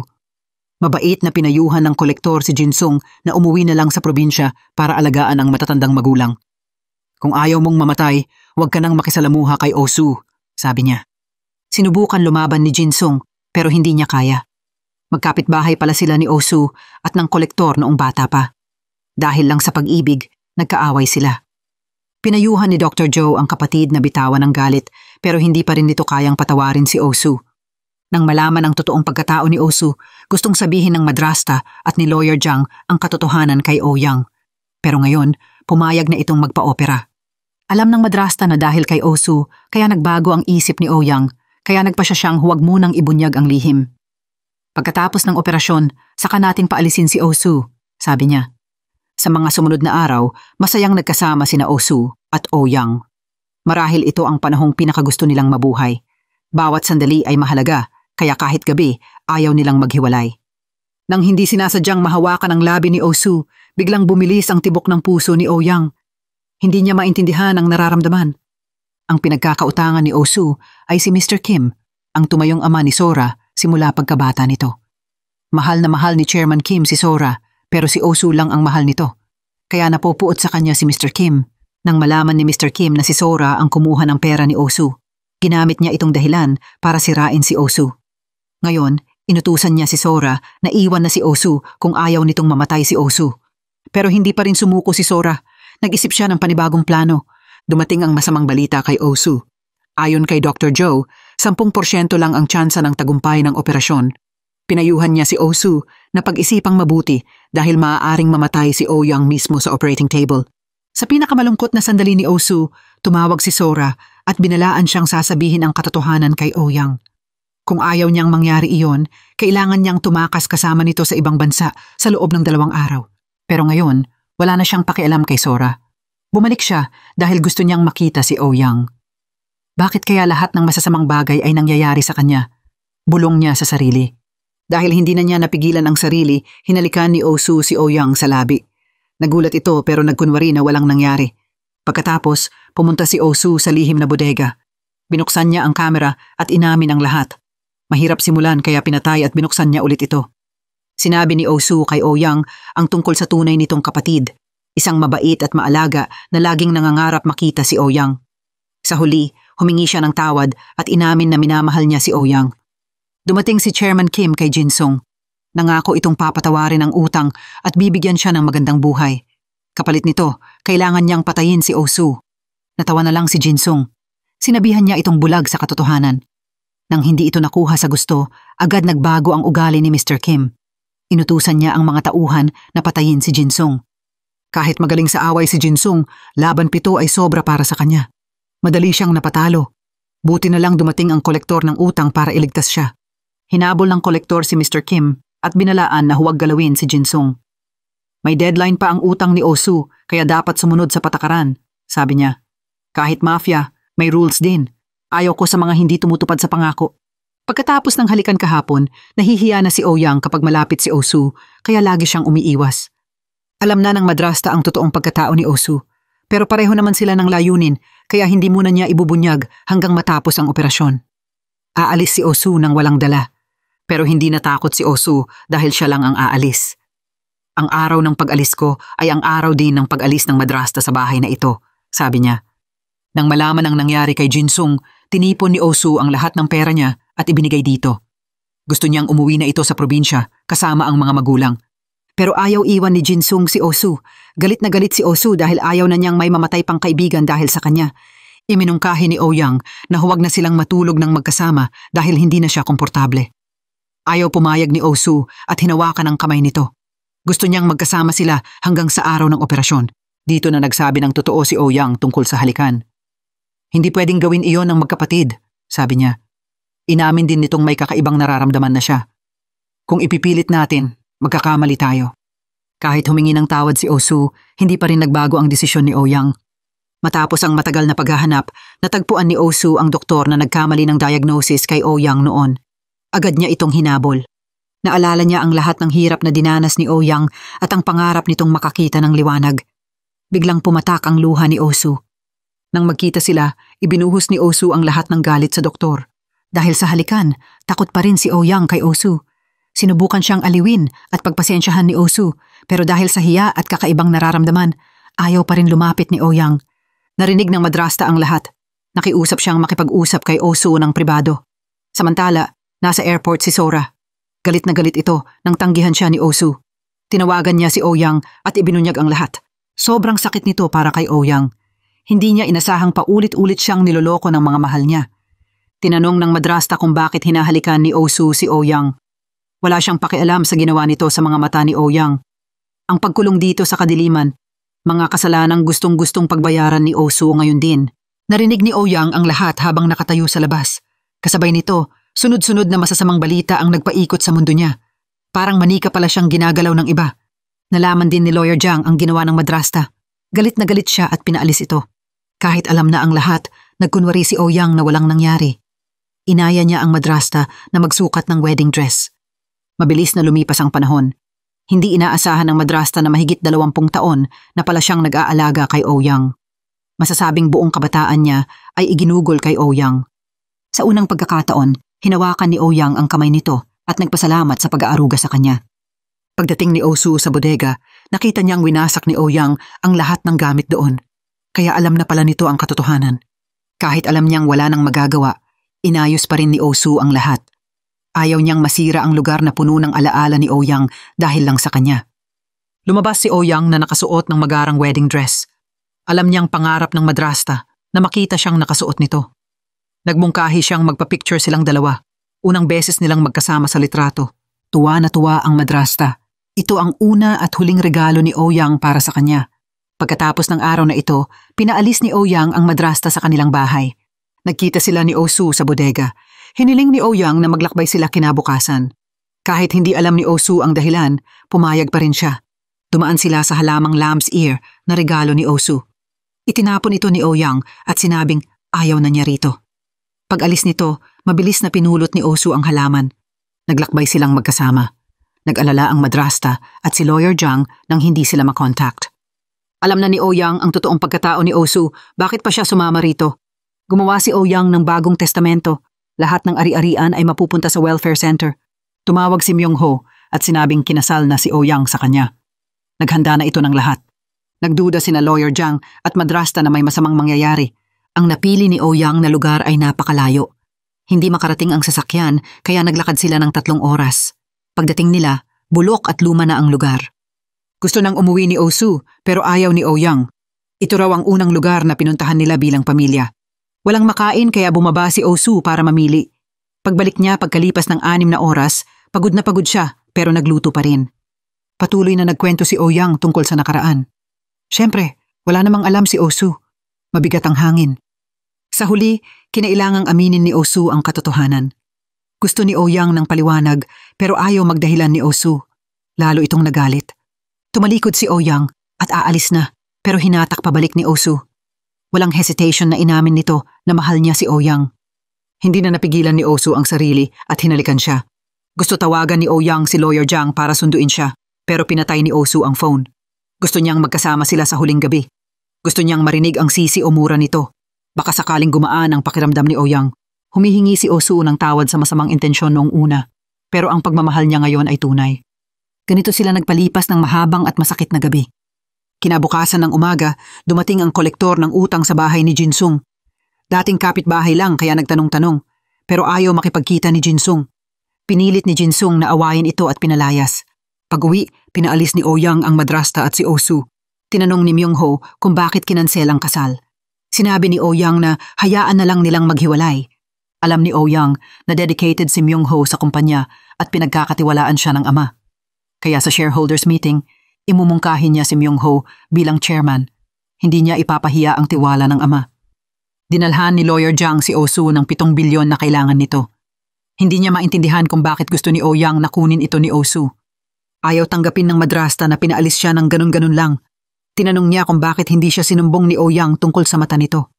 Mabait na pinayuhan ng kolektor si Jinsung na umuwi na lang sa probinsya para alagaan ang matatandang magulang. Kung ayaw mong mamatay, huwag ka nang makisalamuha kay Osu, sabi niya. Sinubukan lumaban ni Jinsung pero hindi niya kaya. Magkapitbahay pala sila ni Osu at ng kolektor noong bata pa. Dahil lang sa pag-ibig, nagkaaway sila. Pinayuhan ni Dr. Joe ang kapatid na bitawan ng galit pero hindi pa rin nito kayang patawarin si Osu. Nang malaman ang totoong pagkatao ni Osu, gustong sabihin ng madrasta at ni Lawyer Jiang ang katotohanan kay Ouyang. Pero ngayon, pumayag na itong magpa-opera. Alam ng madrasta na dahil kay Osu, kaya nagbago ang isip ni Ouyang, kaya nagpasya siyang huwag munang ibunyag ang lihim. Pagkatapos ng operasyon, saka nating paalisin si Osu, sabi niya. Sa mga sumunod na araw, masayang nagkasama sina Osu at Ouyang. Marahil ito ang panahong pinakagusto nilang mabuhay. Bawat sandali ay mahalaga, kaya kahit gabi, ayaw nilang maghiwalay. Nang hindi sinasadyang mahawakan ang labi ni Osu, biglang bumilis ang tibok ng puso ni Ouyang. Hindi niya maintindihan ang nararamdaman. Ang pinagkakautangan ni Osu ay si Mr. Kim, ang tumayong ama ni Sora simula pagkabata nito. Mahal na mahal ni Chairman Kim si Sora, pero si Osu lang ang mahal nito. Kaya napupuot sa kanya si Mr. Kim. Nang malaman ni Mr. Kim na si Sora ang kumuha ng pera ni Osu, ginamit niya itong dahilan para sirain si Osu. Ngayon, inutusan niya si Sora na iwan na si Osu kung ayaw nitong mamatay si Osu. Pero hindi pa rin sumuko si Sora. Nag-isip siya ng panibagong plano. Dumating ang masamang balita kay Osu. Ayon kay Dr. Joe, 10% lang ang tsansa ng tagumpay ng operasyon. Pinayuhan niya si Osu na pag-isipang mabuti dahil maaaring mamatay si Ouyang mismo sa operating table. Sa pinakamalungkot na sandali ni Osu, tumawag si Sora at binalaan siyang sasabihin ang katotohanan kay Ouyang. Kung ayaw niyang mangyari iyon, kailangan niyang tumakas kasama nito sa ibang bansa sa loob ng 2 araw. Pero ngayon, wala na siyang pakialam kay Sora. Bumalik siya dahil gusto niyang makita si Ouyang. Bakit kaya lahat ng masasamang bagay ay nangyayari sa kanya? Bulong niya sa sarili. Dahil hindi na niya napigilan ang sarili, hinalikan ni Osu si Ouyang sa labi. Nagulat ito pero nagkunwari na walang nangyari. Pagkatapos, pumunta si Osu sa lihim na bodega. Binuksan niya ang kamera at inamin ang lahat. Mahirap simulan kaya pinatay at binuksan niya ulit ito. Sinabi ni Osu kay Ouyang ang tungkol sa tunay nitong kapatid, isang mabait at maalaga na laging nangangarap makita si Ouyang. Sa huli, humingi siya ng tawad at inamin na minamahal niya si Ouyang. Dumating si Chairman Kim kay Jinsung. Nangako itong papatawarin ang utang at bibigyan siya ng magandang buhay. Kapalit nito, kailangan niyang patayin si Osu. Natawa na lang si Jinsung. Sinabihan niya itong bulag sa katotohanan. Nang hindi ito nakuha sa gusto, agad nagbago ang ugali ni Mr. Kim. Inutusan niya ang mga tauhan na patayin si Jinsung. Kahit magaling sa away si Jinsung, laban 7 ay sobra para sa kanya. Madali siyang napatalo. Buti na lang dumating ang kolektor ng utang para iligtas siya. Hinabol ng kolektor si Mr. Kim at binalaan na huwag galawin si Jinsung. May deadline pa ang utang ni Osu kaya dapat sumunod sa patakaran, sabi niya. Kahit mafia, may rules din. Ayaw ko sa mga hindi tumutupad sa pangako. Pagkatapos ng halikan kahapon, nahihiya na si Ouyang kapag malapit si Osu kaya lagi siyang umiiwas. Alam na ng madrasta ang totoong pagkatao ni Osu, pero pareho naman sila ng layunin kaya hindi muna niya ibubunyag hanggang matapos ang operasyon. Aalis si Osu nang walang dala. Pero hindi natakot si Osu dahil siya lang ang aalis. Ang araw ng pag-alis ko ay ang araw din ng pag-alis ng madrasta sa bahay na ito, sabi niya. Nang malaman ang nangyari kay Jinsung, tinipon ni Osu ang lahat ng pera niya at ibinigay dito. Gusto niyang umuwi na ito sa probinsya kasama ang mga magulang. Pero ayaw iwan ni Jinsung si Osu. Galit na galit si Osu dahil ayaw na niyang may mamatay pang kaibigan dahil sa kanya. Iminungkahi ni Ouyang na huwag na silang matulog ng magkasama dahil hindi na siya komportable. Ayaw pumayag ni Osu at hinawakan ang kamay nito. Gusto niyang magkasama sila hanggang sa araw ng operasyon. Dito na nagsabi ng totoo si Ouyang tungkol sa halikan. Hindi pwedeng gawin iyon ng magkapatid, sabi niya. Inamin din nitong may kakaibang nararamdaman na siya. Kung ipipilit natin, magkakamali tayo. Kahit humingi ng tawad si Osu, hindi pa rin nagbago ang desisyon ni Ouyang. Matapos ang matagal na paghahanap, natagpuan ni Osu ang doktor na nagkamali ng diagnosis kay Ouyang noon. Agad niya itong hinabol. Naalala niya ang lahat ng hirap na dinanas ni Ouyang at ang pangarap nitong makakita ng liwanag. Biglang pumatak ang luha ni Osu. Nang magkita sila, ibinuhos ni Osu ang lahat ng galit sa doktor. Dahil sa halikan, takot pa rin si Ouyang kay Osu. Sinubukan siyang aliwin at pagpasensyahan ni Osu, pero dahil sa hiya at kakaibang nararamdaman, ayaw pa rin lumapit ni Ouyang. Narinig ng madrasta ang lahat. Nakiusap siyang makipag-usap kay Osu ng pribado. Samantala, nasa airport si Sora. Galit na galit ito nang tanggihan siya ni Osu. Tinawagan niya si Ouyang at ibinunyag ang lahat. Sobrang sakit nito para kay Ouyang. Hindi niya inasahang paulit-ulit siyang niloloko ng mga mahal niya. Tinanong ng madrasta kung bakit hinahalikan ni Osu si Ouyang. Wala siyang pakialam sa ginawa nito sa mga mata ni Ouyang. Ang pagkulong dito sa kadiliman, mga kasalanang gustong-gustong pagbayaran ni Osu ngayon din. Narinig ni Ouyang ang lahat habang nakatayo sa labas. Kasabay nito, sunod-sunod na masasamang balita ang nagpaikot sa mundo niya. Parang manika pala siyang ginagalaw ng iba. Nalaman din ni Lawyer Jiang ang ginawa ng madrasta. Galit na galit siya at pinaalis ito. Kahit alam na ang lahat, nagkunwari si Ouyang na walang nangyari. Inaya niya ang madrasta na magsukat ng wedding dress. Mabilis na lumipas ang panahon. Hindi inaasahan ng madrasta na mahigit 20 taon na pala siyang nag-aalaga kay Ouyang. Masasabing buong kabataan niya ay iginugol kay Ouyang. Sa unang pagkakataon, hinawakan ni Ouyang ang kamay nito at nagpasalamat sa pag-aaruga sa kanya. Pagdating ni Osu sa bodega, nakita niyang winasak ni Ouyang ang lahat ng gamit doon. Kaya alam na pala nito ang katotohanan. Kahit alam niyang wala nang magagawa, inayos pa rin ni Osu ang lahat. Ayaw niyang masira ang lugar na puno ng alaala ni Ouyang dahil lang sa kanya. Lumabas si Ouyang na nakasuot ng magarang wedding dress. Alam niyang pangarap ng madrasta na makita siyang nakasuot nito. Nagmungkahi siyang magpa-picture silang dalawa. Unang beses nilang magkasama sa litrato. Tuwa na tuwa ang madrasta. Ito ang una at huling regalo ni Ouyang para sa kanya. Pagkatapos ng araw na ito, pinaalis ni Ouyang ang madrasta sa kanilang bahay. Nagkita sila ni Oh-soo sa bodega. Hiniling ni Oh-young na maglakbay sila kinabukasan. Kahit hindi alam ni Oh-soo ang dahilan, pumayag pa rin siya. Dumaan sila sa halamang lamb's ear na regalo ni Oh-soo. Itinapon ito ni Oh-young at sinabing ayaw na niya rito. Pag-alis nito, mabilis na pinulot ni Oh-soo ang halaman. Naglakbay silang magkasama. Nag-alala ang madrasta at si Lawyer Jang nang hindi sila makontakt. Alam na ni Oh-young ang totoong pagkatao ni Oh-soo, bakit pa siya sumama rito? Gumawa si Oh-young ng bagong testamento. Lahat ng ari-arian ay mapupunta sa welfare center. Tumawag si Myung-ho at sinabing kinasal na si Oh-young sa kanya. Naghanda na ito ng lahat. Nagduda sina Lawyer Jang at madrasta na may masamang mangyayari. Ang napili ni Oh-young na lugar ay napakalayo. Hindi makarating ang sasakyan kaya naglakad sila ng 3 oras. Pagdating nila, bulok at luma na ang lugar. Gusto nang umuwi ni Oh-soo pero ayaw ni Oh-young. Ito raw ang unang lugar na pinuntahan nila bilang pamilya. Walang makain kaya bumaba si Oh-soo para mamili. Pagbalik niya pagkalipas ng 6 na oras, pagod na pagod siya pero nagluto pa rin. Patuloy na nagkwento si Oh-young tungkol sa nakaraan. Siyempre, wala namang alam si Oh-soo. Mabigat ang hangin. Sa huli, kinailangang aminin ni Oh-soo ang katotohanan. Gusto ni Oh-young ng paliwanag pero ayaw magdahilan ni Oh-soo. Lalo itong nagalit. Tumalikod si Oh-young at aalis na pero hinatak pabalik ni Oh-soo. Walang hesitation na inamin nito na mahal niya si Oh-young. Hindi na napigilan ni Oh-soo ang sarili at hinalikan siya. Gusto tawagan ni Oh-young si Lawyer Jang para sunduin siya pero pinatay ni Oh-soo ang phone. Gusto niyang magkasama sila sa huling gabi. Gusto niyang marinig ang sisi o mura nito. Baka sakaling gumaan ang pakiramdam ni Oh-young. Humihingi si Oh-soo ng tawad sa masamang intensyon noong una. Pero ang pagmamahal niya ngayon ay tunay. Ganito sila nagpalipas ng mahabang at masakit na gabi. Kinabukasan ng umaga, dumating ang kolektor ng utang sa bahay ni Jin-sung. Dating kapitbahay lang kaya nagtanong-tanong, pero ayaw makipagkita ni Jin-sung. Pinilit ni Jin-sung na awayin ito at pinalayas. Pag-uwi, pinaalis ni Oh-young ang madrasta at si Oh-soo. Tinanong ni Myung-ho kung bakit kinansel ang kasal. Sinabi ni Oh-young na hayaan na lang nilang maghiwalay. Alam ni Oh-young na dedicated si Myung-ho sa kumpanya at pinagkakatiwalaan siya ng ama. Kaya sa shareholders meeting, imumungkahin niya si Myung-ho bilang chairman. Hindi niya ipapahiya ang tiwala ng ama. Dinalhan ni Lawyer Jang si Oh-soo ng 7 bilyon na kailangan nito. Hindi niya maintindihan kung bakit gusto ni Oh-young na kunin ito ni Oh-soo. Ayaw tanggapin ng madrasta na pinaalis siya ng ganun-ganun lang. Tinanong niya kung bakit hindi siya sinumbong ni Oh-young tungkol sa mata nito.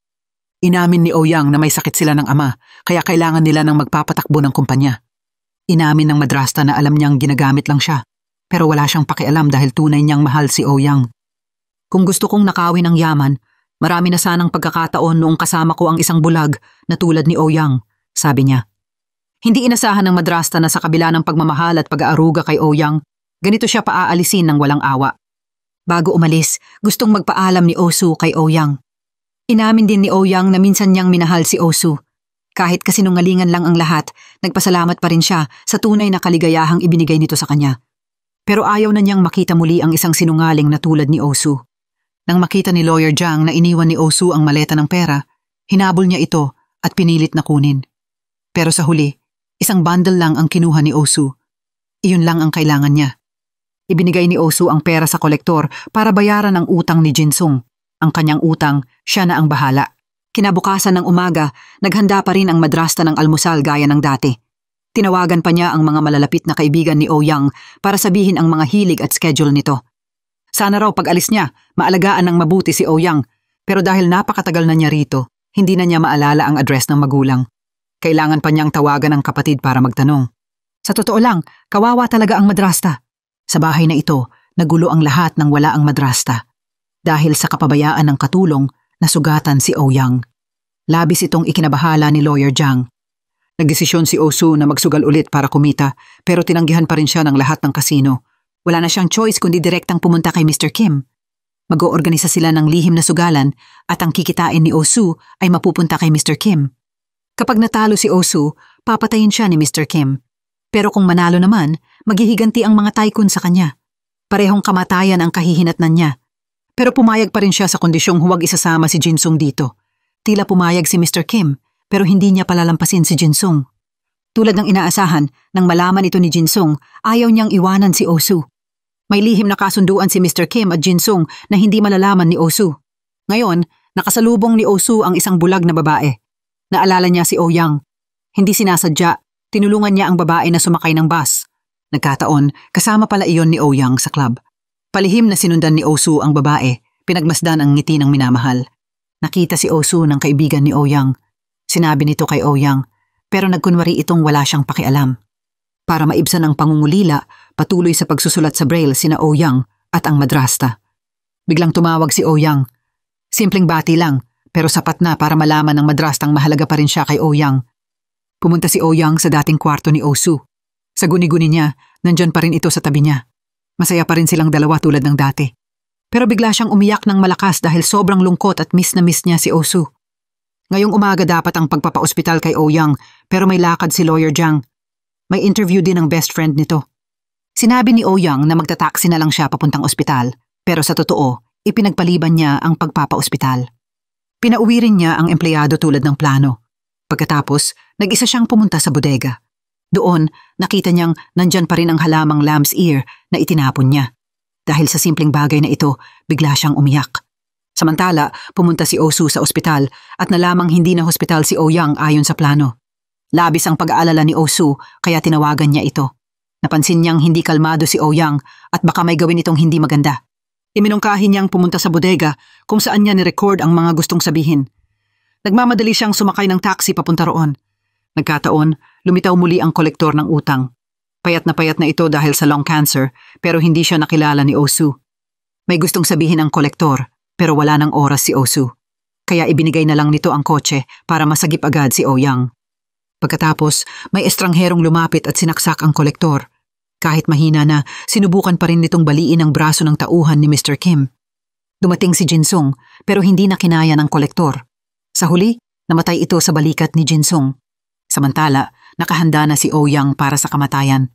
Inamin ni Oh-young na may sakit sila ng ama kaya kailangan nila ng magpapatakbo ng kumpanya. Inamin ng madrasta na alam niyang ginagamit lang siya. Pero wala siyang pakialam dahil tunay niyang mahal si Oh-young. Kung gusto kong nakawin ang yaman, marami na sanang pagkakataon noong kasama ko ang isang bulag na tulad ni Oh-young, sabi niya. Hindi inasahan ng madrasta na sa kabila ng pagmamahal at pag-aaruga kay Oh-young, ganito siya paaalisin ng walang awa. Bago umalis, gustong magpaalam ni Oh-soo kay Oh-young. Inamin din ni Oh-young na minsan niyang minahal si Oh-soo. Kahit kasinungalingan lang ang lahat, nagpasalamat pa rin siya sa tunay na kaligayahang ibinigay nito sa kanya. Pero ayaw na niyang makita muli ang isang sinungaling na tulad ni Oh-soo. Nang makita ni Lawyer Jang na iniwan ni Oh-soo ang maleta ng pera, hinabol niya ito at pinilit na kunin. Pero sa huli, isang bundle lang ang kinuha ni Oh-soo. Iyon lang ang kailangan niya. Ibinigay ni Oh-soo ang pera sa kolektor para bayaran ang utang ni Jin-sung. Ang kanyang utang, siya na ang bahala. Kinabukasan ng umaga, naghanda pa rin ang madrasta ng almusal gaya ng dati. Tinawagan pa niya ang mga malalapit na kaibigan ni Oh-young para sabihin ang mga hilig at schedule nito. Sana raw pag-alis niya, maalagaan ng mabuti si Oh-young, pero dahil napakatagal na niya rito, hindi na niya maalala ang address ng magulang. Kailangan pa niyang tawagan ang kapatid para magtanong. Sa totoo lang, kawawa talaga ang madrasta. Sa bahay na ito, nagulo ang lahat ng wala ang madrasta. Dahil sa kapabayaan ng katulong, nasugatan si Oh-young. Labis itong ikinabahala ni Lawyer Jang. Nagdesisyon si Oh-soo na magsugal ulit para kumita pero tinanggihan pa rin siya ng lahat ng kasino. Wala na siyang choice kundi direktang pumunta kay Mr. Kim. Mag-oorganisa sila ng lihim na sugalan at ang kikitain ni Oh-soo ay mapupunta kay Mr. Kim. Kapag natalo si Oh-soo, papatayin siya ni Mr. Kim. Pero kung manalo naman, maghihiganti ang mga tycoon sa kanya. Parehong kamatayan ang kahihinatnan niya. Pero pumayag pa rin siya sa kondisyong huwag isasama si Jin-sung dito. Tila pumayag si Mr. Kim pero hindi niya palalampasin si Jin-sung. Tulad ng inaasahan, nang malaman ito ni Jin-sung, ayaw niyang iwanan si Oh-soo. May lihim na kasunduan si Mr. Kim at Jin-sung na hindi malalaman ni Oh-soo. Ngayon, nakasalubong ni Oh-soo ang isang bulag na babae. Naalala niya si Ouyang. Hindi sinasadya, tinulungan niya ang babae na sumakay ng bus. Nagkataon, kasama pala iyon ni Ouyang sa club. Palihim na sinundan ni Osu ang babae, pinagmasdan ang ngiti ng minamahal. Nakita si Osu ng kaibigan ni Ouyang. Sinabi nito kay Ouyang, pero nagkunwari itong wala siyang pakialam. Para maibsan ang pangungulila, patuloy sa pagsusulat sa braille sina Ouyang at ang madrasta. Biglang tumawag si Ouyang. Simpleng bati lang, pero sapat na para malaman ng madrastang mahalaga pa rin siya kay Ouyang. Pumunta si Ouyang sa dating kwarto ni Osu. Sa guni-guni niya, nandyan pa rin ito sa tabi niya. Masaya pa rin silang dalawa tulad ng dati. Pero bigla siyang umiyak ng malakas dahil sobrang lungkot at miss na miss niya si Osu. Ngayong umaga dapat ang pagpapa-ospital kay Ouyang pero may lakad si Lawyer Jiang. May interview din ng best friend nito. Sinabi ni Ouyang na magta-taxi na lang siya papuntang ospital pero sa totoo, ipinagpaliban niya ang pagpapa-ospital. Pinauwi rin niya ang empleyado tulad ng plano. Pagkatapos, nag-isa siyang pumunta sa bodega. Doon, nakita niyang nandyan pa rin ang halamang lamb's ear na itinapon niya. Dahil sa simpleng bagay na ito, bigla siyang umiyak. Samantala, pumunta si Osu sa ospital at nalamang hindi na hospital si Ouyang ayon sa plano. Labis ang pag-aalala ni Osu kaya tinawagan niya ito. Napansin niyang hindi kalmado si Ouyang at baka may gawin itong hindi maganda. Iminungkahi niyang pumunta sa bodega kung saan niya ni-record ang mga gustong sabihin. Nagmamadali siyang sumakay ng taxi papunta roon. Nagkataon, lumitaw muli ang kolektor ng utang. Payat na ito dahil sa lung cancer pero hindi siya nakilala ni Osu. May gustong sabihin ang kolektor pero wala ng oras si Osu. Kaya ibinigay na lang nito ang kotse para masagip agad si Ouyang. Pagkatapos, may estrangherong lumapit at sinaksak ang kolektor. Kahit mahina na, sinubukan pa rin nitong baliin ang braso ng tauhan ni Mr. Kim. Dumating si Jinsung pero hindi na kinaya ng kolektor. Sa huli, namatay ito sa balikat ni Jinsung. Samantala, nakahanda na si Ouyang para sa kamatayan.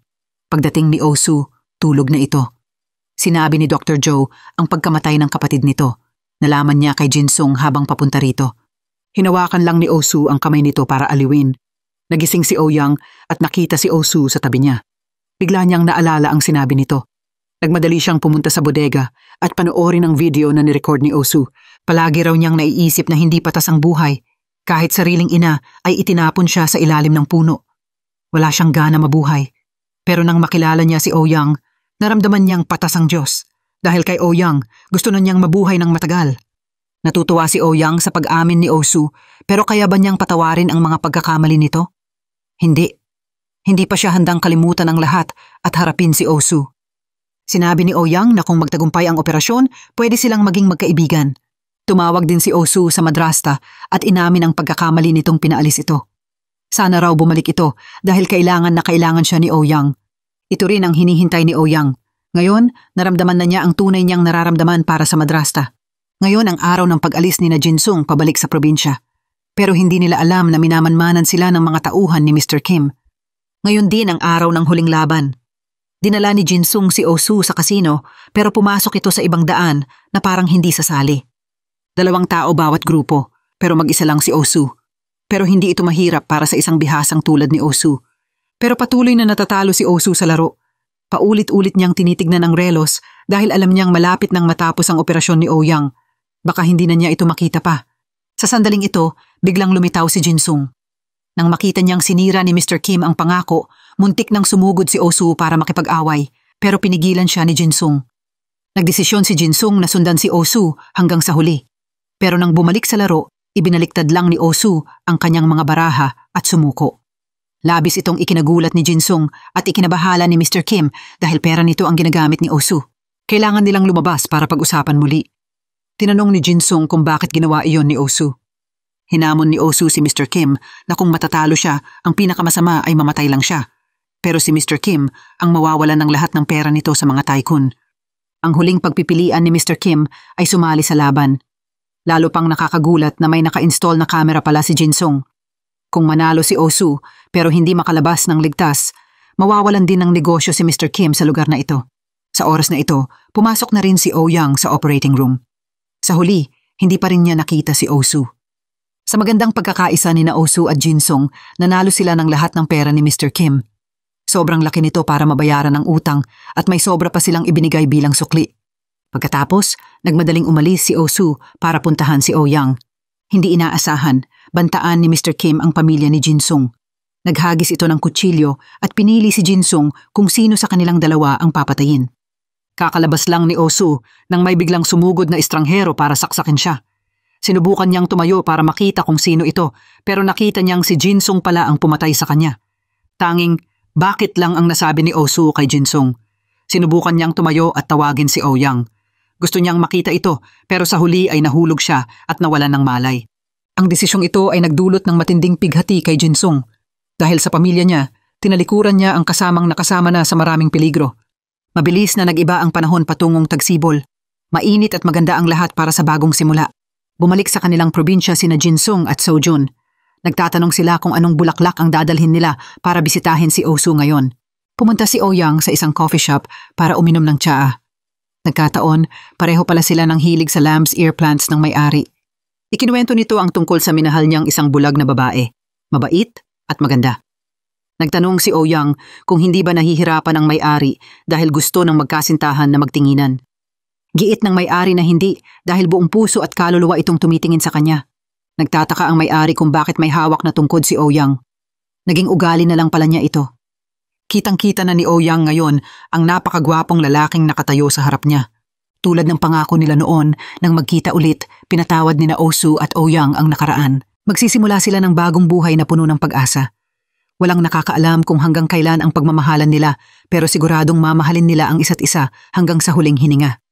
Pagdating ni Osu, tulog na ito. Sinabi ni Dr. Joe ang pagkamatay ng kapatid nito. Nalaman niya kay Jinsung habang papunta rito. Hinawakan lang ni Osu ang kamay nito para aliwin. Nagising si Ouyang at nakita si Osu sa tabi niya. Bigla niyang naalala ang sinabi nito. Nagmadali siyang pumunta sa bodega at panoorin ang video na nirecord ni Osu. Palagi raw niyang naiisip na hindi patas ang buhay. Kahit sariling ina ay itinapon siya sa ilalim ng puno. Wala siyang gana mabuhay. Pero nang makilala niya si Ouyang, naramdaman niyang patas ang Diyos. Dahil kay Ouyang, gusto na niyang mabuhay ng matagal. Natutuwa si Ouyang sa pag-amin ni Osu, pero kaya ba niyang patawarin ang mga pagkakamali nito? Hindi. Hindi pa siya handang kalimutan ang lahat at harapin si Osu. Sinabi ni Ouyang na kung magtagumpay ang operasyon, pwede silang maging magkaibigan. Tumawag din si Osu sa madrasta at inamin ang pagkakamali nitong pinaalis ito. Sana raw bumalik ito dahil kailangan na kailangan siya ni Ouyang. Ito rin ang hinihintay ni Ouyang. Ngayon, naramdaman na niya ang tunay niyang nararamdaman para sa madrasta. Ngayon ang araw ng pag-alis ni na Jinsung pabalik sa probinsya. Pero hindi nila alam na minamanmanan sila ng mga tauhan ni Mr. Kim. Ngayon din ang araw ng huling laban. Dinala ni Jinsung si Osu sa kasino pero pumasok ito sa ibang daan na parang hindi sasali. 2 tao bawat grupo, pero mag-isa lang si Osu. Pero hindi ito mahirap para sa isang bihasang tulad ni Osu. Pero patuloy na natatalo si Osu sa laro. Paulit-ulit niyang tinitignan ang relos dahil alam niyang malapit nang matapos ang operasyon ni Ouyang. Baka hindi na niya ito makita pa. Sa sandaling ito, biglang lumitaw si Jinsung. Nang makita niyang sinira ni Mr. Kim ang pangako, muntik nang sumugod si Osu para makipag-away, pero pinigilan siya ni Jinsung. Nagdesisyon si Jinsung na sundan si Osu hanggang sa huli. Pero nang bumalik sa laro, ibinaliktad lang ni Osu ang kanyang mga baraha at sumuko. Labis itong ikinagulat ni Jinsung at ikinabahala ni Mr. Kim dahil pera nito ang ginagamit ni Osu. Kailangan nilang lumabas para pag-usapan muli. Tinanong ni Jinsung kung bakit ginawa iyon ni Osu. Hinamon ni Osu si Mr. Kim na kung matatalo siya, ang pinakamasama ay mamatay lang siya. Pero si Mr. Kim ang mawawalan ng lahat ng pera nito sa mga tycoon. Ang huling pagpipilian ni Mr. Kim ay sumali sa laban. Lalo pang nakakagulat na may naka-install na kamera pala si Jinsung. Kung manalo si Osu pero hindi makalabas ng ligtas, mawawalan din ng negosyo si Mr. Kim sa lugar na ito. Sa oras na ito, pumasok na rin si Ouyang sa operating room. Sa huli, hindi pa rin niya nakita si Osu. Sa magandang pagkakaisa ni na Osu at Jinsung, nanalo sila ng lahat ng pera ni Mr. Kim. Sobrang laki nito para mabayaran ang utang at may sobra pa silang ibinigay bilang sukli. Pagkatapos, nagmadaling umalis si Osu para puntahan si Ouyang. Hindi inaasahan, bantaan ni Mr. Kim ang pamilya ni Jinsung. Naghagis ito ng kutsilyo at pinili si Jinsung kung sino sa kanilang dalawa ang papatayin. Kakalabas lang ni Osu nang may biglang sumugod na estranghero para saksakin siya. Sinubukan niyang tumayo para makita kung sino ito, pero nakita niyang si Jinsung pala ang pumatay sa kanya. Tanging, bakit lang ang nasabi ni Osu kay Jinsung? Sinubukan niyang tumayo at tawagin si Ouyang. Gusto niyang makita ito, pero sa huli ay nahulog siya at nawalan ng malay. Ang desisyong ito ay nagdulot ng matinding pighati kay Jinsung. Dahil sa pamilya niya, tinalikuran niya ang kasamang nakasama na sa maraming peligro. Mabilis na nag-iba ang panahon patungong Tagsibol. Mainit at maganda ang lahat para sa bagong simula. Bumalik sa kanilang probinsya sina Jinsung at Sojun. Nagtatanong sila kung anong bulaklak ang dadalhin nila para bisitahin si Osu ngayon. Pumunta si Ouyang sa isang coffee shop para uminom ng tsaa. Nagkataon, pareho pala sila ng hilig sa lamb's ear plants ng may-ari. Ikinuwento nito ang tungkol sa minahal niyang isang bulag na babae, mabait at maganda. Nagtanong si Ouyang kung hindi ba nahihirapan ang may-ari dahil gusto ng magkasintahan na magtinginan. Giit ng may-ari na hindi dahil buong puso at kaluluwa itong tumitingin sa kanya. Nagtataka ang may-ari kung bakit may hawak na tungkod si Ouyang. Naging ugali na lang pala niya ito. Kitang-kita na ni Ouyang ngayon ang napakagwapong lalaking nakatayo sa harap niya. Tulad ng pangako nila noon nang magkita ulit, pinatawad nina Osu at Ouyang ang nakaraan. Magsisimula sila ng bagong buhay na puno ng pag-asa. Walang nakakaalam kung hanggang kailan ang pagmamahalan nila, pero siguradong mamahalin nila ang isa't isa hanggang sa huling hininga.